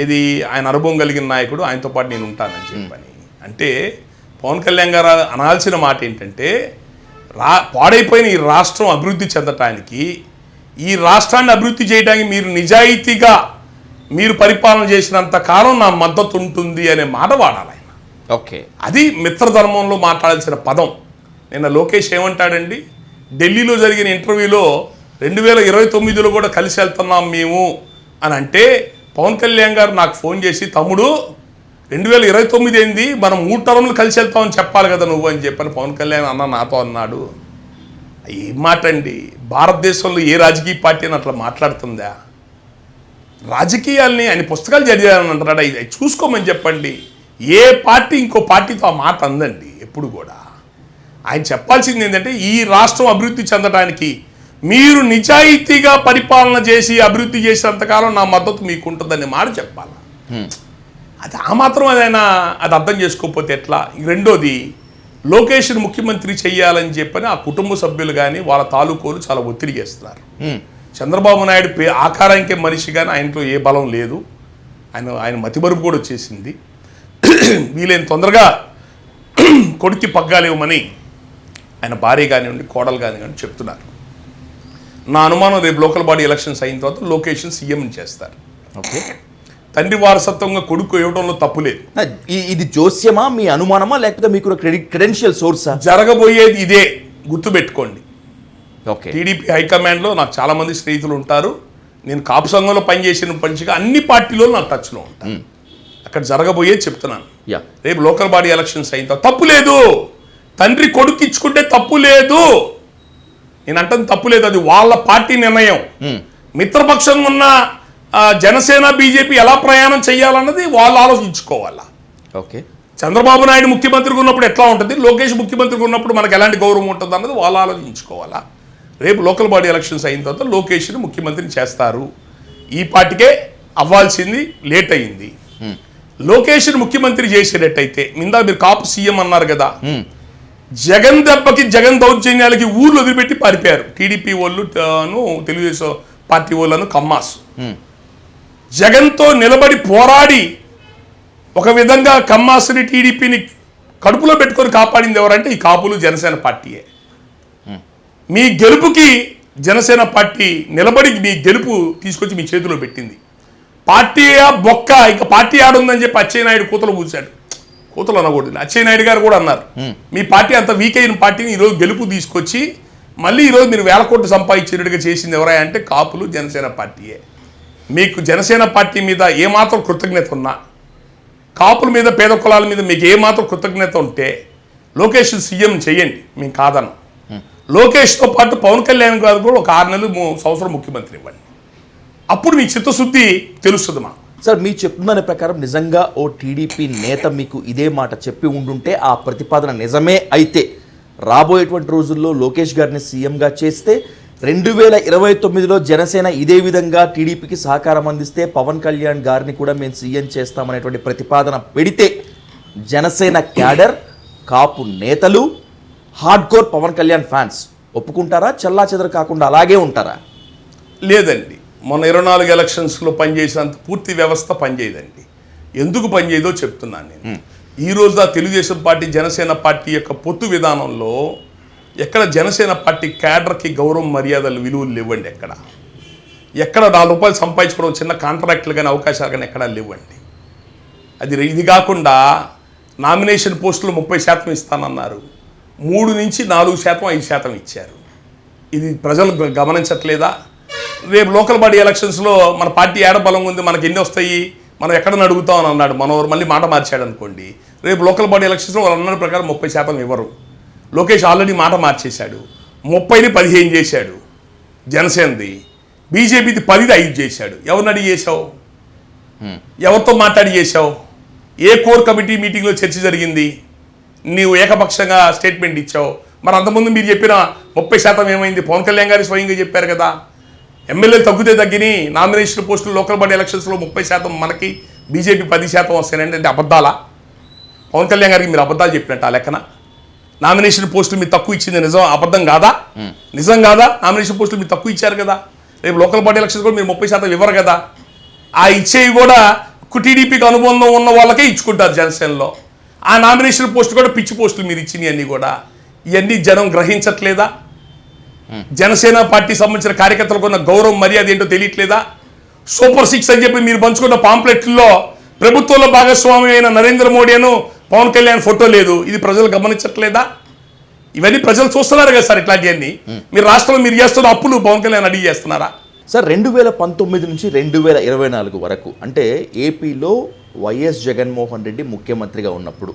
ఇది ఆయన అనుభవం కలిగిన నాయకుడు, ఆయనతో పాటు నేను ఉంటానని చెప్పని. అంటే పవన్ కళ్యాణ్ గారు అనాల్సిన మాట ఏంటంటే, పాడైపోయిన ఈ రాష్ట్రం అభివృద్ధి చెందటానికి, ఈ రాష్ట్రాన్ని అభివృద్ధి చేయడానికి మీరు నిజాయితీగా మీరు పరిపాలన చేసినంత కాలం నా మద్దతు ఉంటుంది అనే మాట వాడాలి ఆయన. ఓకే, అది మిత్రధర్మంలో మాట్లాడాల్సిన పదం. నిన్న లోకేష్ ఏమంటాడండి, ఢిల్లీలో జరిగిన ఇంటర్వ్యూలో 2029లో కూడా కలిసి వెళ్తున్నాం మేము అని అంటే, పవన్ కళ్యాణ్ గారు నాకు ఫోన్ చేసి, తమ్ముడు 2029 ఏంది, మనం 3 టర్మ్లు కలిసి వెళ్తామని చెప్పాలి కదా నువ్వు అని చెప్పని పవన్ కళ్యాణ్ అన్న నాతో అన్నాడు. ఏం మాట అండి? భారతదేశంలో ఏ రాజకీయ పార్టీ అని అట్లా మాట్లాడుతుందా? రాజకీయాల్ని ఆయన పుస్తకాలు చదివాలని అంటున్నాడు. ఇది చూసుకోమని చెప్పండి. ఏ పార్టీ ఇంకో పార్టీతో ఆ మాట అందండి ఎప్పుడు కూడా. ఆయన చెప్పాల్సింది ఏంటంటే, ఈ రాష్ట్రం అభివృద్ధి చెందడానికి మీరు నిజాయితీగా పరిపాలన చేసి అభివృద్ధి చేసినంతకాలం నా మద్దతు మీకు ఉంటుందనే మాట చెప్పాలి. అది ఆ మాత్రం అదైనా అది అర్థం చేసుకోకపోతే ఎట్లా? రెండోది, లోకేష్ని ముఖ్యమంత్రి చెయ్యాలని చెప్పని ఆ కుటుంబ సభ్యులు కానీ వాళ్ళ తాలూకోలు చాలా ఒత్తిడి చేస్తున్నారు. చంద్రబాబు నాయుడు ఆకారానికే మనిషి కానీ ఆయనలో ఏ బలం లేదు. ఆయన మతిమరుపు కూడా వచ్చేసింది. వీలైన తొందరగా కొడుక్కి పగ్గాలేవమని ఆయన భార్య కానివ్వండి, కోడలు కానివ్వండి చెప్తున్నారు. నా అనుమానం రేపు లోకల్ బాడీ ఎలక్షన్స్ అయిన తర్వాత లోకేష్ని సీఎం చేస్తారు. ఓకే, తండ్రి వారసత్వంగా కొడుకు ఇవ్వడంలో తప్పు లేదు. ఇది జోస్యమా, మీ అనుమానమా, లేకపోతే మీకు క్రెడెన్షియల్ సోర్సా? జరగబోయేది ఇదే, గుర్తుపెట్టుకోండి. ఓకే, టీడీపీ హైకమాండ్లో నాకు చాలామంది స్నేహితులు ఉంటారు. నేను కాపు సంఘంలో పనిచేసిన పంచిగా అన్ని పార్టీలో నాకు టచ్లో ఉంటాను. అక్కడ జరగబోయేది చెప్తున్నాను. రేపు లోకల్ బాడీ ఎలక్షన్స్ అయిన తర్వాత తప్పు లేదు. తండ్రి కొడుకు ఇచ్చుకుంటే తప్పు లేదు. నేను అంటుంది తప్పు లేదు, అది వాళ్ళ పార్టీ నిర్ణయం. మిత్రపక్షంగా ఉన్న జనసేన బీజేపీ ఎలా ప్రయాణం చేయాలన్నది వాళ్ళు ఆలోచించుకోవాలా. ఓకే, చంద్రబాబు నాయుడు ముఖ్యమంత్రిగా ఉన్నప్పుడు ఎట్లా ఉంటుంది, లోకేష్ ముఖ్యమంత్రిగా ఉన్నప్పుడు మనకు ఎలాంటి గౌరవం ఉంటుంది అన్నది వాళ్ళు ఆలోచించుకోవాలా. రేపు లోకల్ బాడీ ఎలక్షన్స్ అయిన తర్వాత లోకేష్ని ముఖ్యమంత్రిని చేస్తారు. ఈ పార్టీకే అవ్వాల్సింది లేట్ అయింది. లోకేష్ని ముఖ్యమంత్రి చేసేటట్టయితే, మిందా మీరు కాపు సీఎం అన్నారు కదా, జగన్ దెబ్బకి జగన్ దౌర్జన్యాలకి ఊర్లు వదిలిపెట్టి పారిపోయారు టీడీపీ వాళ్ళు, తెలుగుదేశం పార్టీ వాళ్ళను కమ్మాస్. జగన్తో నిలబడి పోరాడి ఒక విధంగా కమ్మాస్ని టీడీపీని కడుపులో పెట్టుకొని కాపాడింది ఎవరంటే ఈ కాపులు, జనసేన పార్టీయే. మీ గెలుపుకి జనసేన పార్టీ నిలబడి మీ గెలుపు తీసుకొచ్చి మీ చేతిలో పెట్టింది. పార్టీ బొక్క, ఇక పార్టీ ఆడుందని చెప్పి అచ్చెన్నాయుడు కూతలు కూర్చాడు. కూతలు అనకూడదు, అచ్చెన్నాయుడు గారు కూడా అన్నారు, మీ పార్టీ అంత వీక్ అయిన పార్టీని ఈరోజు గెలుపు తీసుకొచ్చి మళ్ళీ ఈరోజు మీరు 1000 కోట్లు సంపాదించినట్టుగా చేసింది ఎవరా అంటే కాపులు, జనసేన పార్టీయే. మీకు జనసేన పార్టీ మీద ఏమాత్రం కృతజ్ఞత ఉన్నా, కాపుల మీద, పేద కులాల మీద మీకు ఏమాత్రం కృతజ్ఞత ఉంటే లోకేష్ సీఎం చేయండి, మేము కాదనం. లోకేష్తో పాటు పవన్ కళ్యాణ్ గారు కూడా ఒక 6 నెలలు సంవత్సరం ముఖ్యమంత్రి ఇవ్వండి. అప్పుడు మీ చిత్తశుద్ధి తెలుస్తుంది మాకు. సార్ మీరు చెప్తున్న దాని ప్రకారం నిజంగా ఓ టీడీపీ నేత మీకు ఇదే మాట చెప్పి ఉండుంటే, ఆ ప్రతిపాదన నిజమే అయితే రాబోయేటువంటి రోజుల్లో లోకేష్ గారిని సీఎంగా చేస్తే 2029లో జనసేన ఇదే విధంగా టీడీపీకి సహకారం అందిస్తే పవన్ కళ్యాణ్ గారిని కూడా మేము సీఎం చేస్తామనేటువంటి ప్రతిపాదన పెడితే జనసేన క్యాడర్, కాపు నేతలు, hard core Pawan Kalyan fans ఒప్పుకుంటారా? చెల్లాచెదరు కాకుండా అలాగే ఉంటారా? లేదండి, మొన్న 24 ఎలక్షన్స్లో పనిచేసినంత పూర్తి వ్యవస్థ పనిచేయదండి. ఎందుకు పనిచేయదో చెప్తున్నాను నేను. ఈ రోజు తెలుగుదేశం పార్టీ జనసేన పార్టీ యొక్క పొత్తు విధానంలో ఎక్కడ జనసేన పార్టీ క్యాడర్కి గౌరవం, మర్యాదలు, విలువలు లేవండి. ఎక్కడ ₹4 సంపాదించుకోవడం చిన్న కాంట్రాక్టులు కానీ అవకాశాలు కానీ ఎక్కడా లేవండి. ఇది కాకుండా నామినేషన్ పోస్టులు 30% ఇస్తానన్నారు. 3 నుంచి 4%, 5% ఇచ్చారు. ఇది ప్రజలు గమనించట్లేదా? రేపు లోకల్ బాడీ ఎలక్షన్స్లో మన పార్టీ ఏడబలం ఉంది, మనకి ఎన్ని వస్తాయి, మనం ఎక్కడ అడుగుతాం అని అన్నాడు. మనోరు మళ్ళీ మాట మార్చాడు అనుకోండి, రేపు లోకల్ బాడీ ఎలక్షన్స్లో వాళ్ళు అన్న ప్రకారం 30% ఇవ్వరు. లోకేష్ ఆల్రెడీ మాట మార్చేశాడు. 30ని 15 చేశాడు జనసేనది, బీజేపీది 10ది 5 చేశాడు. ఎవరిని అడిగి చేశావు? ఎవరితో మాట్లాడి చేశావు? ఏ కోర్ కమిటీ మీటింగ్లో చర్చ జరిగింది? నీవు ఏకపక్షంగా స్టేట్మెంట్ ఇచ్చావు. మరి అంతకుముందు మీరు చెప్పిన 30% ఏమైంది? పవన్ కళ్యాణ్ గారు స్వయంగా చెప్పారు కదా, ఎమ్మెల్యేలు తగ్గితే తగ్గిని, నామినేషన్ పోస్టులు లోకల్ బాడీ ఎలక్షన్స్లో 30% మనకి, బీజేపీ 10% వస్తాయండి. అంటే అబద్ధాలా? పవన్ కళ్యాణ్ గారికి మీరు అబద్ధాలు చెప్పినట్టు ఆ లెక్కన? నామినేషన్ పోస్టులు మీరు తక్కువ ఇచ్చింది నిజం, అబద్ధం కాదా? నిజం కాదా? నామినేషన్ పోస్టులు మీరు తక్కువ ఇచ్చారు కదా, రేపు లోకల్ బాడీ ఎలక్షన్స్ కూడా మీరు 30% ఇవ్వరు కదా. ఆ ఇచ్చేవి కూడా టీడీపీకి అనుబంధం ఉన్న వాళ్ళకే ఇచ్చుకుంటారు జనసేనలో. ఆ నామినేషన్ పోస్ట్ కూడా పిచ్చి పోస్టులు మీరు ఇచ్చినవి అన్నీ కూడా. ఇవన్నీ జనం గ్రహించట్లేదా? జనసేన పార్టీ సంబంధించిన కార్యకర్తలకు ఉన్న గౌరవం, మర్యాద ఏంటో తెలియట్లేదా? సూపర్ 6 అని చెప్పి మీరు పంచుకున్న పాంప్లెట్లలో ప్రభుత్వంలో భాగస్వామి అయిన నరేంద్ర మోడీ అను పవన్ కళ్యాణ్ ఫోటో లేదు. ఇది ప్రజలు గమనించట్లేదా? ఇవన్నీ ప్రజలు చూస్తున్నారు కదా సార్. ఇట్లాంటివన్నీ మీరు రాష్ట్రంలో మీరు చేస్తున్న అప్పులు పవన్ కళ్యాణ్ అడిగి చేస్తున్నారా సార్? 2019 నుంచి 2024 వరకు, అంటే ఏపీలో వైఎస్ జగన్మోహన్ రెడ్డి ముఖ్యమంత్రిగా ఉన్నప్పుడు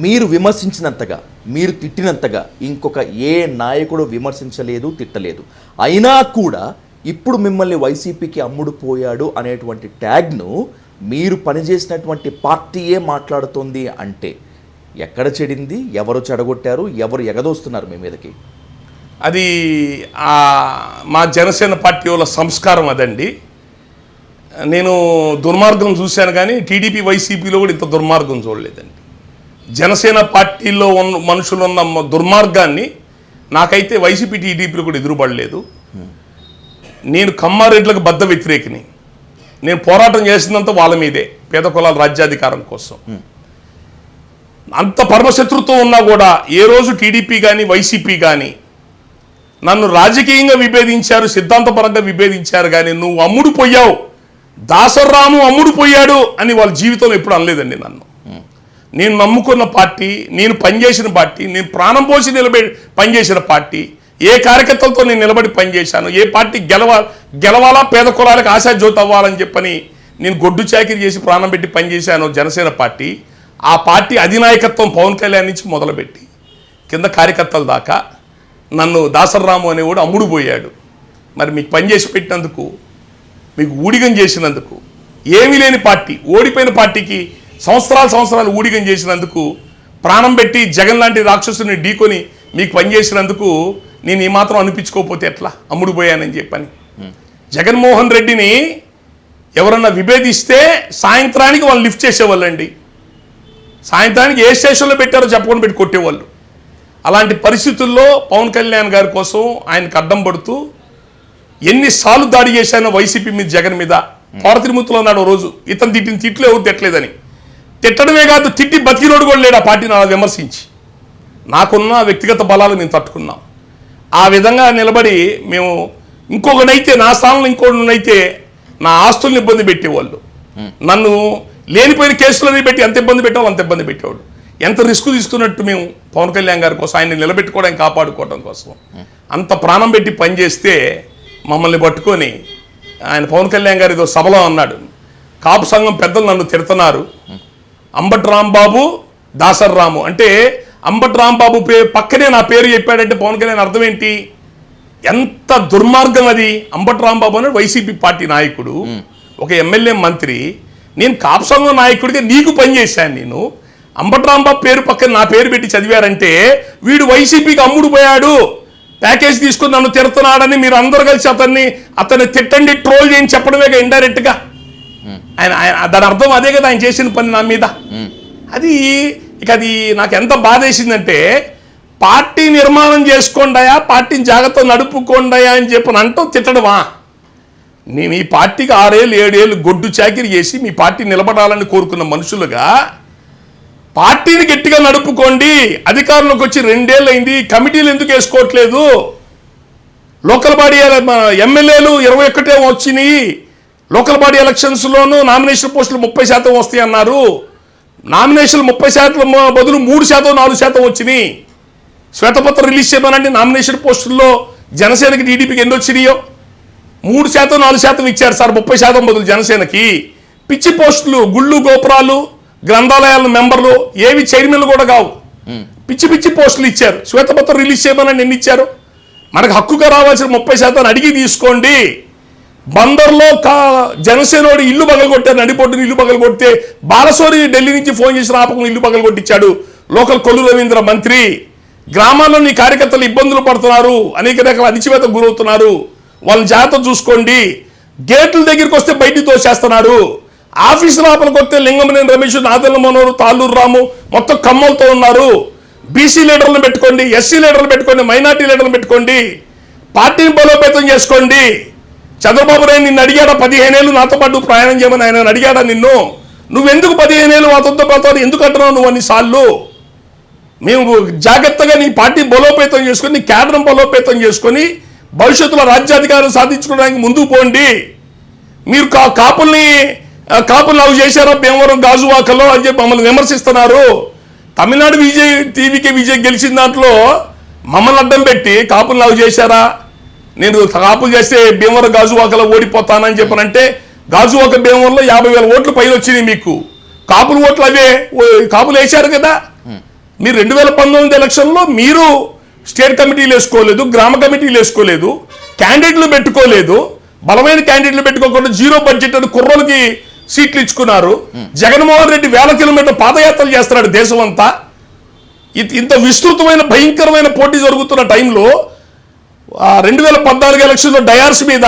మీరు విమర్శించినంతగా, మీరు తిట్టినంతగా ఇంకొక ఏ నాయకుడు విమర్శించలేదు, తిట్టలేదు. అయినా కూడా ఇప్పుడు మిమ్మల్ని వైసీపీకి అమ్ముడు పోయాడు అనేటువంటి ట్యాగ్ను మీరు పనిచేసినటువంటి పార్టీయే మాట్లాడుతోంది అంటే ఎక్కడ చెడింది? ఎవరు చెడగొట్టారు? ఎవరు ఎగదోస్తున్నారు మీ మీదకి? అది మా జనసేన పార్టీ వాళ్ళ సంస్కారం అదండి. నేను దుర్మార్గం చూశాను కానీ టీడీపీ వైసీపీలో కూడా ఇంత దుర్మార్గం చూడలేదండి. జనసేన పార్టీలో ఉన్న మనుషులు ఉన్న దుర్మార్గాన్ని నాకైతే వైసీపీ టీడీపీలో కూడా ఎదురుపడలేదు. నేను కమ్మారెడ్లకు బద్ద వ్యతిరేకిని. నేను పోరాటం చేసినంత వాళ్ళ మీదే, పేద కులాల రాజ్యాధికారం కోసం. అంత పరమశత్రుత్వం ఉన్నా కూడా ఏ రోజు టీడీపీ కానీ వైసీపీ కానీ నన్ను రాజకీయంగా విభేదించారు, సిద్ధాంతపరంగా విభేదించారు కానీ నువ్వు అమ్ముడు పోయావు, దాసర్రాము అమ్ముడు పోయాడు అని వాళ్ళ జీవితంలో ఎప్పుడు అనలేదండి నన్ను. నేను నమ్ముకున్న పార్టీ, నేను పనిచేసిన పార్టీ, నేను ప్రాణం పోసి నిలబడి పనిచేసిన పార్టీ, ఏ కార్యకర్తలతో నేను నిలబడి పనిచేశాను, ఏ పార్టీ గెలవాలా, పేద కులాలకు ఆశాజ్యోతి అవ్వాలని చెప్పని నేను గొడ్డు చాకిరి చేసి ప్రాణం పెట్టి పనిచేశాను జనసేన పార్టీ. ఆ పార్టీ అధినాయకత్వం పవన్ కళ్యాణ్ నుంచి మొదలుపెట్టి కింద కార్యకర్తల దాకా నన్ను దాసర్రాము అనేవాడు అమ్ముడు పోయాడు. మరి మీకు పనిచేసి పెట్టినందుకు, మీకు ఊడిగం చేసినందుకు, ఏమీ లేని పార్టీ, ఓడిపోయిన పార్టీకి సంవత్సరాలు ఊడిగం చేసినందుకు, ప్రాణం పెట్టి జగన్ లాంటి రాక్షసుని ఢీకొని మీకు పనిచేసినందుకు నేను ఈ మాత్రం అనిపించుకోకపోతే ఎట్లా? అమ్ముడు పోయానని చెప్పని. జగన్మోహన్ రెడ్డిని ఎవరన్నా విభేదిస్తే సాయంత్రానికి వాళ్ళు లిఫ్ట్ చేసేవాళ్ళండి. సాయంత్రానికి ఏ స్టేషన్లో పెట్టారో చెప్పకుండా పెట్టి కొట్టేవాళ్ళు. అలాంటి పరిస్థితుల్లో పవన్ కళ్యాణ్ గారి కోసం ఆయనకు అడ్డం పడుతూ ఎన్నిసార్లు దాడి చేశానో వైసీపీ మీద, జగన్ మీద. పౌరతిరుమూర్తిలో ఉన్నాడు రోజు, ఇతను తిట్టిన తిట్లు ఎవరు తిట్టలేదని. తిట్టడమే కాదు, తిట్టి బతికినోడు కూడా లేడు ఆ పార్టీని అలా విమర్శించి. నాకున్న వ్యక్తిగత బలాలు మేము తట్టుకున్నాం. ఆ విధంగా నిలబడి మేము ఇంకొకనైతే, నా స్థానంలో ఇంకొకనైతే నా ఆస్తుల్ని ఇబ్బంది పెట్టేవాళ్ళు. నన్ను లేనిపోయిన కేసులని పెట్టి ఎంత ఇబ్బంది పెట్టేవాళ్ళు అంత ఇబ్బంది పెట్టేవాళ్ళు. ఎంత రిస్క్ తీసుకున్నట్టు మేము పవన్ కళ్యాణ్ గారి కోసం, ఆయన్ని నిలబెట్టుకోవడం, కాపాడుకోవడం కోసం అంత ప్రాణం పెట్టి పనిచేస్తే మమ్మల్ని పట్టుకొని ఆయన పవన్ కళ్యాణ్ గారు ఏదో సభలో అన్నాడు, కాపు సంఘం పెద్దలు నన్ను తిడుతున్నారు, అంబటి రాంబాబు, దాసర్రాము అంటే అంబటి రాంబాబు పక్కనే నా పేరు చెప్పాడంటే పవన్ కళ్యాణ్ అర్థం ఏంటి? ఎంత దుర్మార్గం అది. అంబటి రాంబాబు అని వైసీపీ పార్టీ నాయకుడు, ఒక ఎమ్మెల్యే మంత్రి, నేను కాపు సంఘం నాయకుడిగా నీకు పనిచేశాను. నేను అంబటి రాంబాబు పేరు పక్కన నా పేరు పెట్టి చదివారంటే వీడు వైసీపీకి అమ్ముడు పోయాడు, ప్యాకేజ్ తీసుకుని నన్ను తిడుతున్నాడని మీరు అందరూ కలిసి అతన్ని తిట్టండి, ట్రోల్ చేయని చెప్పడమే ఇండైరెక్ట్గా. ఆయన దాని అర్థం అదే కదా ఆయన చేసిన పని నా మీద. అది నాకు ఎంత బాధ వేసిందంటే, పార్టీ నిర్మాణం చేసుకోండాయా, పార్టీని జాగ్రత్త నడుపుకోండాయా అని చెప్పి అంటూ తిట్టడమా? నేను ఈ పార్టీకి 6 ఏళ్ళు 7 ఏళ్ళు గొడ్డు చాకిరి చేసి మీ పార్టీ నిలబడాలని కోరుకున్న మనుషులుగా పార్టీని గట్టిగా నడుపుకోండి, అధికారంలోకి వచ్చి 2 ఏళ్ళు అయింది, కమిటీలు ఎందుకు వేసుకోవట్లేదు, లోకల్ బాడీ ఎమ్మెల్యేలు 21 వచ్చినాయి, లోకల్ బాడీ ఎలక్షన్స్లోనూ నామినేషన్ పోస్టులు 30% వస్తాయి అన్నారు, నామినేషన్లు 30% బదులు 3% 4% వచ్చినాయి, శ్వేతపత్రం రిలీజ్ చేయమనండి, నామినేషన్ పోస్టుల్లో జనసేనకి టీడీపీకి ఎన్ని వచ్చినాయో 3% 4% ఇచ్చారు సార్, 30% బదులు జనసేనకి. పిచ్చి పోస్టులు, గుళ్ళు గోపురాలు, గ్రంథాలయాల మెంబర్లు, ఏవి చైర్మన్లు కూడా కావు, పిచ్చి పిచ్చి పోస్టులు ఇచ్చారు. శ్వేతపత్రం రిలీజ్ చేయమని ఎన్ని ఇచ్చారు? మనకు హక్కుగా రావాల్సిన 30% అడిగి తీసుకోండి. బందర్లో జనసేనోడు ఇల్లు పగలగొట్టారు, నడిపొట్టుని ఇల్లు పగలగొడితే బాలసోరి ఢిల్లీ నుంచి ఫోన్ చేసి రాపకం ఇల్లు పగలగొట్టించాడు లోకల్ కొల్లు రవీంద్ర మంత్రి. గ్రామాల్లో నీ కార్యకర్తలు ఇబ్బందులు పడుతున్నారు, అనేక రకాల అణిచివేతకు గురవుతున్నారు, వాళ్ళని జాగ్రత్త చూసుకోండి. గేట్ల దగ్గరికి వస్తే బయటికి తోసేస్తున్నారు, ఆఫీసు లోపలికి వస్తే లింగమనేని రమేష్, నాదెల్ల మనోహర్, తాళ్ళూరు రాము మొత్తం కమ్మలతో ఉన్నారు. బీసీ లీడర్లను పెట్టుకోండి, ఎస్సీ లీడర్లు పెట్టుకోండి, మైనార్టీ లీడర్లు పెట్టుకోండి, పార్టీని బలోపేతం చేసుకోండి. చంద్రబాబు నాయుడు నిన్ను అడిగాడా 15 ఏళ్ళు నాతో పాటు ప్రయాణం చేయమని? ఆయన అడిగాడా నిన్ను? నువ్వెందుకు 15 ఏళ్ళు మాతో పాటు ఎందుకు అంటున్నావు నువ్వు అన్నిసార్లు? మేము జాగ్రత్తగా నీ పార్టీ బలోపేతం చేసుకొని, నీ కేడర్ను బలోపేతం చేసుకొని భవిష్యత్తులో రాజ్యాధికారం సాధించుకోవడానికి ముందుకు పోండి. మీరు కాపుల్ని అవి చేశారో భీమవరం గాజువాకలో అని చెప్పి మమ్మల్ని విమర్శిస్తున్నారు. తమిళనాడు విజయ్ గెలిచిన దాంట్లో మమ్మల్ని అడ్డం పెట్టి కాపుల్ని అవి చేశారా, నేను కాపులు చేస్తే భీమవరం గాజువాకలో ఓడిపోతానని చెప్పనంటే గాజువాక భీమవరంలో 50,000 ఓట్లు పైన వచ్చినాయి మీకు. కాపులు ఓట్లు అవే కాపులు వేశారు కదా. మీరు 2019 ఎలక్షన్లో మీరు స్టేట్ కమిటీలు వేసుకోలేదు, గ్రామ కమిటీలు వేసుకోలేదు, క్యాండిడేట్లు పెట్టుకోలేదు, బలమైన క్యాండిడేట్లు పెట్టుకోకుండా 0 బడ్జెట్ అని కుర్రోలకి సీట్లు ఇచ్చుకున్నారు. జగన్మోహన్ రెడ్డి 1000 కిలోమీటర్ల పాదయాత్రలు చేస్తున్నాడు దేశం అంతా. ఇంత విస్తృతమైన భయంకరమైన పోటీ జరుగుతున్న టైంలో 2014 ఎలక్షన్లో డయార్స్ మీద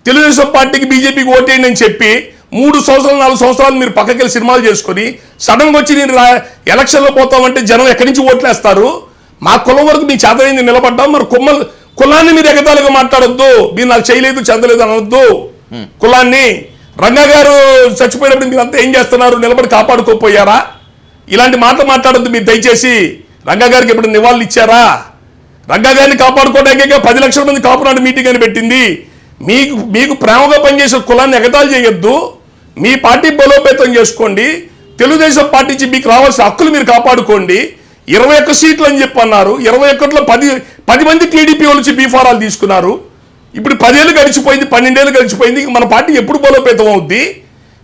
తెలుగుదేశం పార్టీకి బీజేపీకి ఓటేయండి అని చెప్పి 3 సంవత్సరాలు 4 సంవత్సరాలు మీరు పక్కకెళ్ళి సినిమాలు చేసుకొని సడన్గా వచ్చి నేను ఎలక్షన్లో పోతామంటే జనం ఎక్కడి నుంచి ఓట్లేస్తారు? మా కులం వరకు మీ చేతనైంది నిలబడ్డాం, మరి కులాన్ని మీరు ఎగతాళిగా మాట్లాడొద్దు, మీరు నాకు చేయలేదు చెందలేదు అనొద్దు కులాన్ని. రంగా గారు చచ్చిపోయినప్పుడు మీరు అంతా ఏం చేస్తున్నారు? నిలబడి కాపాడుకోపోయారా? ఇలాంటి మాటలు మాట్లాడొద్దు మీరు దయచేసి. రంగా గారికి ఎప్పుడు నివాళులు ఇచ్చారా? రంగా గారిని కాపాడుకోవడానికి 10 లక్షల మంది కాపునాడు మీటింగ్ అని పెట్టింది. మీకు ప్రేమగా పనిచేసే కులాన్ని ఎగతాళి చేయొద్దు, మీ పార్టీ బలోపేతం చేసుకోండి, తెలుగుదేశం పార్టీ నుంచి మీకు రావాల్సిన హక్కులు మీరు కాపాడుకోండి. 21 సీట్లు అని చెప్పి అన్నారు, 21లో 10 మంది టీడీపీ వాళ్ళు బీఫారాలు తీసుకున్నారు. ఇప్పుడు 10 ఏళ్ళు గడిచిపోయింది, 12 ఏళ్ళు గడిచిపోయింది. మన పార్టీ ఎప్పుడు బలోపేతం అవుద్ది,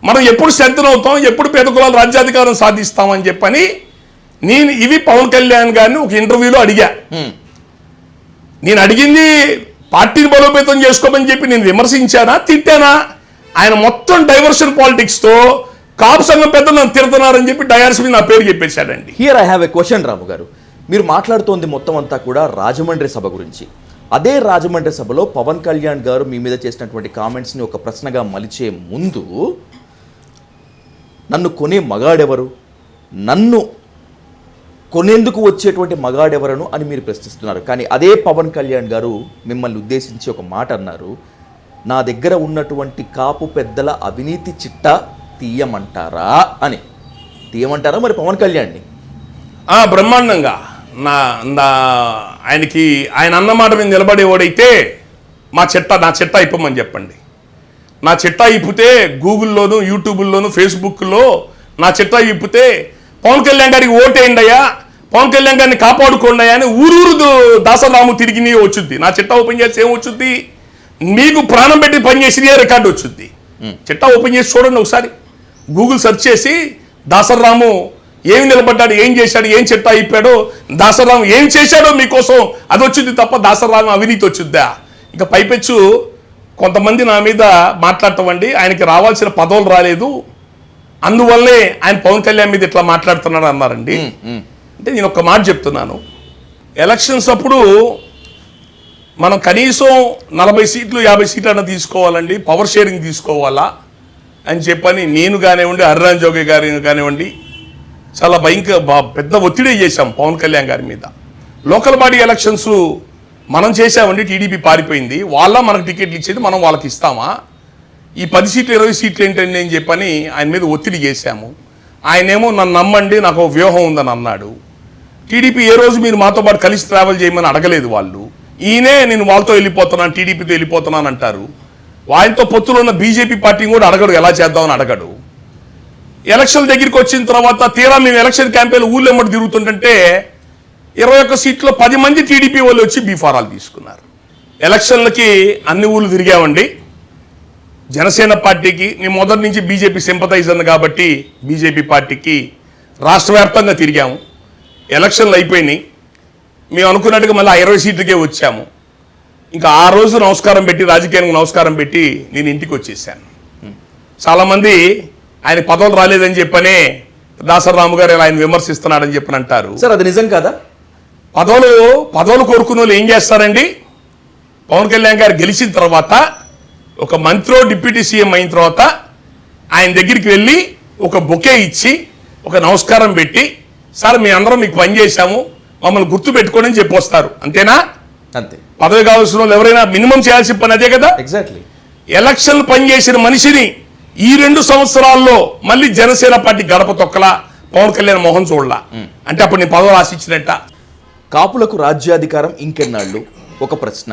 మనం ఎప్పుడు స్ట్రెంథన్ అవుతాం, ఎప్పుడు పేద కులాలు రాజ్యాధికారం సాధిస్తామని చెప్పని ఇవి పవన్ కళ్యాణ్ గారిని ఒక ఇంటర్వ్యూలో అడిగా. నేను అడిగింది పార్టీని బలోపేతం చేసుకోమని చెప్పి నేను విమర్శించానా, తిట్టానా? ఆయన మొత్తం డైవర్షన్ పాలిటిక్స్తో కాపు సంఘం పెద్దలు నన్ను తిడుతున్నారని చెప్పి డయార్స్ మీద నా పేరు చెప్పేశాడండి. Here I have a question Ramu garu. మీరు మాట్లాడుతోంది మొత్తం అంతా కూడా రాజమండ్రి సభ గురించి. అదే రాజమండ్రి సభలో పవన్ కళ్యాణ్ గారు మీ మీద చేసినటువంటి కామెంట్స్ని ఒక ప్రశ్నగా మలిచే ముందు నన్ను కొనే మగాడెవరు, నన్ను కొనేందుకు వచ్చేటువంటి మగాడెవరను అని మీరు ప్రశ్నిస్తున్నారు. కానీ అదే పవన్ కళ్యాణ్ గారు మిమ్మల్ని ఉద్దేశించి ఒక మాట అన్నారు, నా దగ్గర ఉన్నటువంటి కాపు పెద్దల అవినీతి చిట్టా తీయమంటారా అని. తీయమంటారా మరి పవన్ కళ్యాణ్ని? బ్రహ్మాండంగా ఆయన అన్నమాట మీద నిలబడేవాడైతే నా చిట్టా ఇప్పమని చెప్పండి. నా చిట్టా ఇప్పితే గూగుల్లోను, యూట్యూబ్లోను, ఫేస్బుక్లో నా చిట్టా ఇప్పితే పవన్ కళ్యాణ్ గారికి ఓటేయండి అయ్యా, పవన్ కళ్యాణ్ గారిని కాపాడుకోండి అని ఊరూరు దాసరాము తిరిగి వచ్చుద్ది. నా చిట్టా ఓపెన్ చేస్తే ఏం వచ్చుద్ది? మీకు ప్రాణం పెట్టి పనిచేసి రికార్డు వచ్చుద్ది. చిట్టా ఓపెన్ చేసి చూడండి ఒకసారి, గూగుల్ సెర్చ్ చేసి దాసరాము ఏమి నిలబడ్డాడు, ఏం చేశాడు, ఏం చిట్టా అయిపోయాడో, దాసరాము ఏం చేశాడో మీకోసం అది వచ్చింది తప్ప దాసరాము అవినీతి వచ్చిద్దా? ఇంకా పైపెచ్చు కొంతమంది నా మీద మాట్లాడతామండి, ఆయనకి రావాల్సిన పదవులు రాలేదు, అందువల్లే ఆయన పవన్ కళ్యాణ్ మీద ఇట్లా మాట్లాడుతున్నాడు అన్నారండి. అంటే నేను ఒక మాట చెప్తున్నాను, ఎలక్షన్స్ అప్పుడు మనం కనీసం 40 సీట్లు 50 సీట్లు అన్న తీసుకోవాలండి, పవర్ షేరింగ్ తీసుకోవాలా అని చెప్పని నేను కానివ్వండి, హరిరామ్ జోగి గారి కానివ్వండి, చాలా పెద్ద ఒత్తిడి చేశాం పవన్ కళ్యాణ్ గారి మీద. లోకల్ బాడీ ఎలక్షన్స్ మనం చేసామండి, టీడీపీ పారిపోయింది, వాళ్ళ మనకు టికెట్లు ఇచ్చేది, మనం వాళ్ళకి ఇస్తామా? ఈ 10 సీట్లు 20 సీట్లు ఏంటండి అని చెప్పని ఆయన మీద ఒత్తిడి చేశాము. ఆయనేమో నన్ను నమ్మండి, నాకు ఒక వ్యూహం ఉందని అన్నాడు. టీడీపీ ఏ రోజు మీరు మాతో పాటు కలిసి ట్రావెల్ చేయమని అడగలేదు వాళ్ళు. ఈయనే నేను వాళ్ళతో వెళ్ళిపోతున్నాను, టీడీపీతో వెళ్ళిపోతున్నాను అంటారు. ఆయనతో పొత్తులో ఉన్న బీజేపీ పార్టీని కూడా అడగడు, ఎలా చేద్దామని అడగడు. ఎలక్షన్ దగ్గరికి వచ్చిన తర్వాత తీరా మేము ఎలక్షన్ క్యాంపెయిన్ ఊళ్ళో ఎమ్మటి తిరుగుతుంటే 21 సీట్లో 10 మంది టీడీపీ వాళ్ళు వచ్చి బీఫారాలు తీసుకున్నారు. ఎలక్షన్లకి అన్ని ఊళ్ళు తిరిగామండి. జనసేన పార్టీకి నేను మొదటి నుంచి బీజేపీ సింపథైజర్ కాబట్టి బీజేపీ పార్టీకి రాష్ట్ర వ్యాప్తంగా తిరిగాము. ఎలక్షన్లు అయిపోయినాయి, మేము అనుకున్నట్టుగా మళ్ళీ 20 సీట్లకే వచ్చాము. ఇంకా ఆ రోజు నమస్కారం పెట్టి, రాజకీయానికి నమస్కారం పెట్టి నేను ఇంటికి వచ్చేసాను. చాలామంది ఆయన పదవులు రాలేదని చెప్పనే దాసరాము గారు ఆయన విమర్శిస్తున్నాడని చెప్పని అంటారు. సార్ అది నిజం కదా? పదవులు కోరుకున్న వాళ్ళు ఏం చేస్తారండి? పవన్ కళ్యాణ్ గారు గెలిచిన తర్వాత ఒక మంత్రో డిప్యూటీ సీఎం అయిన తర్వాత ఆయన దగ్గరికి వెళ్ళి ఒక బొకే ఇచ్చి ఒక నమస్కారం పెట్టి, సార్ మీ అందరం మీకు పని చేశాము, మమ్మల్ని గుర్తు పెట్టుకోండి అని చెప్పి వస్తారు. అంతేనా? అంతే. పదవి కావాల్సిన వాళ్ళు ఎవరైనా మినిమం చేయాల్సిన పని అదే కదా. ఎగ్జాక్ట్లీ. ఎలక్షన్ పనిచేసిన మనిషిని ఈ 2 సంవత్సరాల్లో మళ్ళీ జనసేన పార్టీ గడప తొక్కలా పవన్ కళ్యాణ్ మోహన్ చూడలా అంటే అప్పుడు నేను పదవులు ఆశించినట్ట. కాపులకు రాజ్యాధికారం ఇంకెన్నాళ్ళు ఒక ప్రశ్న,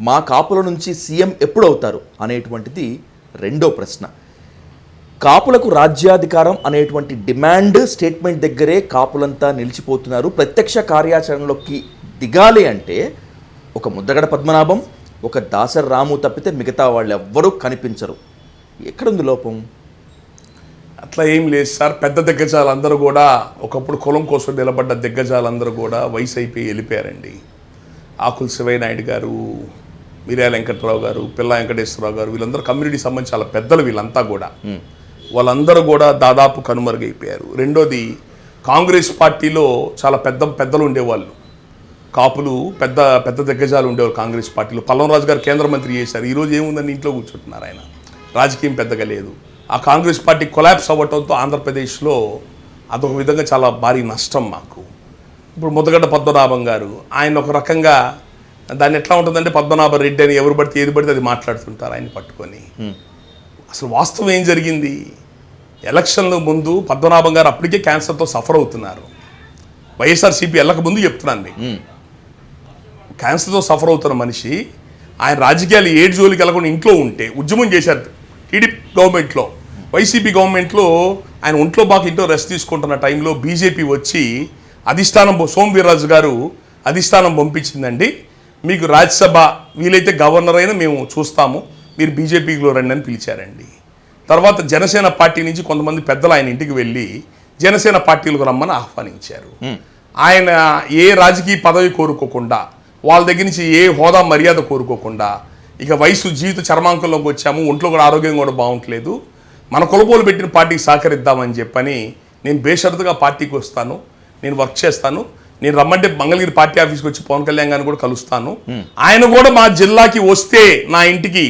మా కాపుల నుంచి సీఎం ఎప్పుడు అవుతారు అనేటువంటిది రెండో ప్రశ్న. కాపులకు రాజ్యాధికారం అనేటువంటి డిమాండ్ స్టేట్మెంట్ దగ్గరే కాపులంతా నిలిచిపోతున్నారు. ప్రత్యక్ష కార్యాచరణలోకి దిగాలి అంటే ఒక ముద్దగడ పద్మనాభం, ఒక దాసరి రాము తప్పితే మిగతా వాళ్ళు ఎవ్వరూ కనిపించరు. ఎక్కడుంది లోపం? అట్లా ఏం లేదు సార్. పెద్ద దిగ్గజాలందరూ కూడా ఒకప్పుడు కులం కోసం నిలబడ్డ దిగ్గజాలందరూ కూడా వయసు అయిపోయి వెళ్ళిపోయారండి. ఆకుల శివయ్య నాయుడు గారు, మిర్యాల వెంకట్రావు గారు, పిల్ల వెంకటేశ్వరరావు గారు, వీళ్ళందరూ కమ్యూనిటీ సంబంధించి చాలా పెద్దలు. వీళ్ళంతా కూడా వాళ్ళందరూ కూడా దాదాపు కనుమరుగైపోయారు. రెండోది, కాంగ్రెస్ పార్టీలో చాలా పెద్దలు ఉండేవాళ్ళు, కాపులు పెద్ద దిగ్గజాలు ఉండేవారు కాంగ్రెస్ పార్టీలో. పల్లంరాజు గారు కేంద్ర మంత్రి చేశారు. ఈరోజు ఏముందని ఇంట్లో కూర్చుంటున్నారు ఆయన. రాజకీయం పెద్దగా లేదు. ఆ కాంగ్రెస్ పార్టీ కొలాప్స్ అవ్వడంతో ఆంధ్రప్రదేశ్లో అదొక విధంగా చాలా భారీ నష్టం మాకు. ఇప్పుడు ముద్దగడ్డ పద్మనాభం గారు, ఆయన ఒక రకంగా దాన్ని ఎట్లా ఉంటుందంటే పద్మనాభ రెడ్డి అని ఎవరు పడితే ఏది పడితే అది మాట్లాడుతుంటారు ఆయన పట్టుకొని. అసలు వాస్తవం ఏం జరిగింది? ఎలక్షన్ల ముందు పద్మనాభం గారు అప్పటికే క్యాన్సర్తో సఫర్ అవుతున్నారు. వైఎస్ఆర్సీపీ వెళ్ళక ముందు చెప్తున్నాను మీకు, క్యాన్సర్తో సఫర్ అవుతున్న మనిషి ఆయన రాజకీయాలు ఏడు జోలికి వెళ్ళకుండా ఇంట్లో ఉంటే ఉద్యమం చేశారు టీడీపీ గవర్నమెంట్లో. వైసీపీ గవర్నమెంట్లో ఆయన ఒంట్లో బాగా ఇంట్లో రెస్ట్ తీసుకుంటున్న టైంలో బీజేపీ వచ్చి అధిష్టానం, సోమవీర్రాజు గారు అధిష్టానం పంపించిందండి, మీకు రాజ్యసభ వీలైతే గవర్నర్ అయినా మేము చూస్తాము, మీరు బీజేపీలో రండి అని పిలిచారండి. తర్వాత జనసేన పార్టీ నుంచి కొంతమంది పెద్దలు ఆయన ఇంటికి వెళ్ళి జనసేన పార్టీలకు రమ్మని ఆహ్వానించారు. ఆయన ఏ రాజకీయ పదవి కోరుకోకుండా, వాళ్ళ దగ్గర నుంచి ఏ హోదా మర్యాద కోరుకోకుండా, ఇక వయసు జీవిత చర్మాంకంలోకి వచ్చాము, ఒంట్లో కూడా ఆరోగ్యం కూడా బాగుంటలేదు, మన కొలబోలు పెట్టిన పార్టీకి సహకరిద్దామని చెప్పని నేను బేషరతుగా పార్టీకి వస్తాను, నేను వర్క్ చేస్తాను, నేను రమ్మంటే మంగళగిరి పార్టీ ఆఫీస్కి వచ్చి పవన్ కళ్యాణ్ గారిని కూడా కలుస్తాను, ఆయన కూడా మా జిల్లాకి వస్తే నా ఇంటికి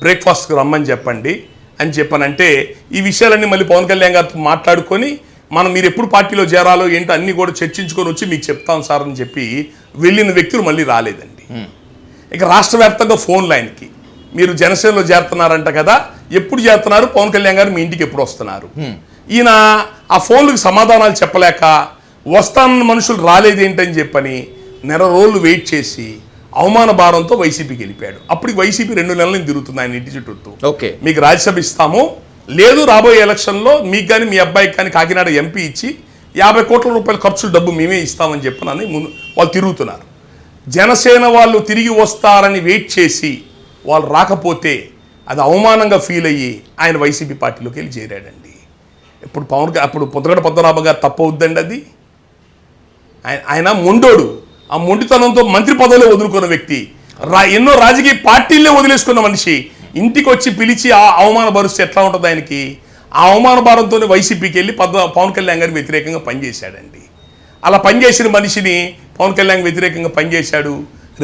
బ్రేక్ఫాస్ట్కి రమ్మని చెప్పండి అని చెప్పానంటే ఈ విషయాలన్నీ మళ్ళీ పవన్ కళ్యాణ్ గారితో మాట్లాడుకొని మీరు ఎప్పుడు పార్టీలో చేరాలో ఏంటో అన్నీ కూడా చర్చించుకొని వచ్చి మీకు చెప్తాం సార్ అని చెప్పి వెళ్ళిన వ్యక్తులు మళ్ళీ రాలేదండి. ఇక రాష్ట్ర వ్యాప్తంగా ఫోన్ లైన్కి మీరు జనసేనలో చేరుతున్నారంట కదా, ఎప్పుడు చేరుతున్నారు, పవన్ కళ్యాణ్ గారు మీ ఇంటికి ఎప్పుడు వస్తున్నారు? ఈయన ఆ ఫోన్లకు సమాధానాలు చెప్పలేక వస్తానన్న మనుషులు రాలేదేంటని చెప్పని నెల రోజులు వెయిట్ చేసి అవమాన భారంతో వైసీపీకి వెళ్ళిపోయాడు. అప్పుడు వైసీపీ 2 నెలలు తిరుగుతుంది ఆయన ఇంటి చుట్టూ. ఓకే, మీకు రాజ్యసభ ఇస్తాము, లేదు రాబోయే ఎలక్షన్లో మీకు కానీ మీ అబ్బాయికి కానీ కాకినాడ ఎంపీ ఇచ్చి 50 కోట్ల రూపాయల ఖర్చులు డబ్బు మేమే ఇస్తామని చెప్పనని వాళ్ళు తిరుగుతున్నారు. జనసేన వాళ్ళు తిరిగి వస్తారని వెయిట్ చేసి వాళ్ళు రాకపోతే అది అవమానంగా ఫీల్ అయ్యి ఆయన వైసీపీ పార్టీలోకి వెళ్ళి చేరాడండి. ఇప్పుడు అప్పుడు పొద్దుగడ పద్మనాభం గారు తప్పవుద్దండి అది. ఆయన మొండోడు, ఆ మొండితనంతో మంత్రి పదవిలో వదులుకున్న వ్యక్తి, ఎన్నో రాజకీయ పార్టీలే వదిలేసుకున్న మనిషి ఇంటికి వచ్చి పిలిచి అవమానపరుస్తే ఎట్లా ఉంటుంది ఆయనకి? ఆ అవమాన భారంతోనే వైసీపీకి వెళ్ళి పవన్ కళ్యాణ్ గారికి వ్యతిరేకంగా పనిచేశాడండి. అలా పనిచేసిన మనిషిని పవన్ కళ్యాణ్ వ్యతిరేకంగా పనిచేశాడు,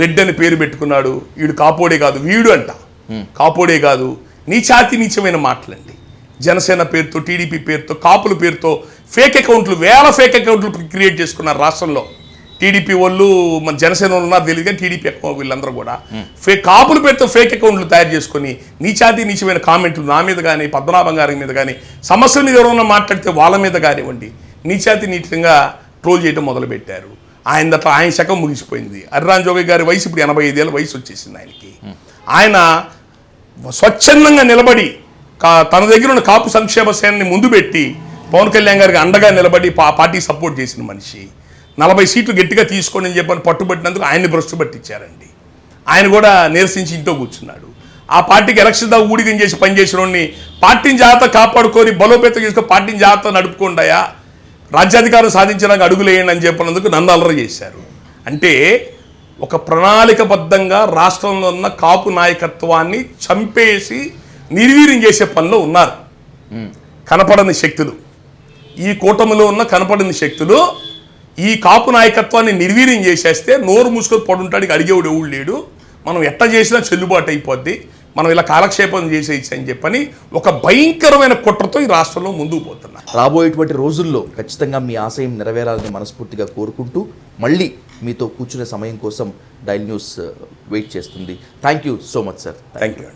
రెడ్డి అని పేరు పెట్టుకున్నాడు. వీడు కాపోడే కాదు, వీడు అంట కాపోడే కాదు, నీచాతి నీచమైన మాటలండి. జనసేన పేరుతో, టీడీపీ పేరుతో, కాపుల పేరుతో ఫేక్ అకౌంట్లు, వేల ఫేక్ అకౌంట్లు క్రియేట్ చేసుకున్నారు రాష్ట్రంలో. టీడీపీ వాళ్ళు, మన జనసేన వాళ్ళు ఉన్నారు తెలియదు కానీ టీడీపీ అకౌంట్ వీళ్ళందరూ కూడా కాపుల పేరుతో ఫేక్ అకౌంట్లు తయారు చేసుకొని నీచాతి నీచమైన కామెంట్లు నా మీద కానీ, పద్మనాభం గారి మీద కానీ, సమస్యల మీద ఎవరైనా మాట్లాడితే వాళ్ళ మీద కానివ్వండి నీచాతి నీచంగా ట్రోల్ చేయడం మొదలుపెట్టారు. ఆయన శకం ముగిసిపోయింది. హరిరామ్ జోగి గారి వయసు ఇప్పుడు 85 ఏళ్ళ వయసు వచ్చేసింది ఆయనకి. ఆయన స్వచ్ఛందంగా నిలబడి తన దగ్గర ఉన్న కాపు సంక్షేమ సేనని ముందు పెట్టి పవన్ కళ్యాణ్ గారికి అండగా నిలబడి పార్టీ సపోర్ట్ చేసిన మనిషి. 40 సీట్లు గట్టిగా తీసుకోండి అని చెప్పని పట్టుబట్టినందుకు ఆయన్ని భ్రష్టు పట్టించారండి. ఆయన కూడా నిరసించి ఇంట్లో కూర్చున్నాడు. ఆ పార్టీకి ఎలక్షన్ దాకా ఊడిగం చేసి పనిచేసిన వాడిని పార్టీని జాగ్రత్త కాపాడుకొని బలోపేతం చేసుకొని పార్టీని జాగ్రత్త నడుపుకుంటాయా, రాజ్యాధికారం సాధించడానికి అడుగులేయండి అని చెప్పినందుకు నన్ను అల్లరి చేశారు. అంటే ఒక ప్రణాళికబద్ధంగా రాష్ట్రంలో ఉన్న కాపు నాయకత్వాన్ని చంపేసి నిర్వీర్యం చేసే పనిలో ఉన్నారు కనపడని శక్తులు. ఈ కూటమిలో ఉన్న కనపడని శక్తులు ఈ కాపు నాయకత్వాన్ని నిర్వీర్యం చేసేస్తే నోరు మూసుకొని పడుంటాడికి అడిగేవాడు ఎవడు లేడు. మనం ఎట్లా చేసినా చెల్లుబాటు అయిపోద్ది, మనం ఇలా కాలక్షేపం చేసేయచ్చు అని చెప్పని ఒక భయంకరమైన కుట్రతో ఈ రాష్ట్రంలో ముందుకు పోతున్నారు. రాబోయేటువంటి రోజుల్లో ఖచ్చితంగా మీ ఆశయం నెరవేరాలని మనస్ఫూర్తిగా కోరుకుంటూ మళ్ళీ మీతో కూర్చునే సమయం కోసం డైల్ న్యూస్ వెయిట్ చేస్తుంది. Thank you so much sir. Thank you.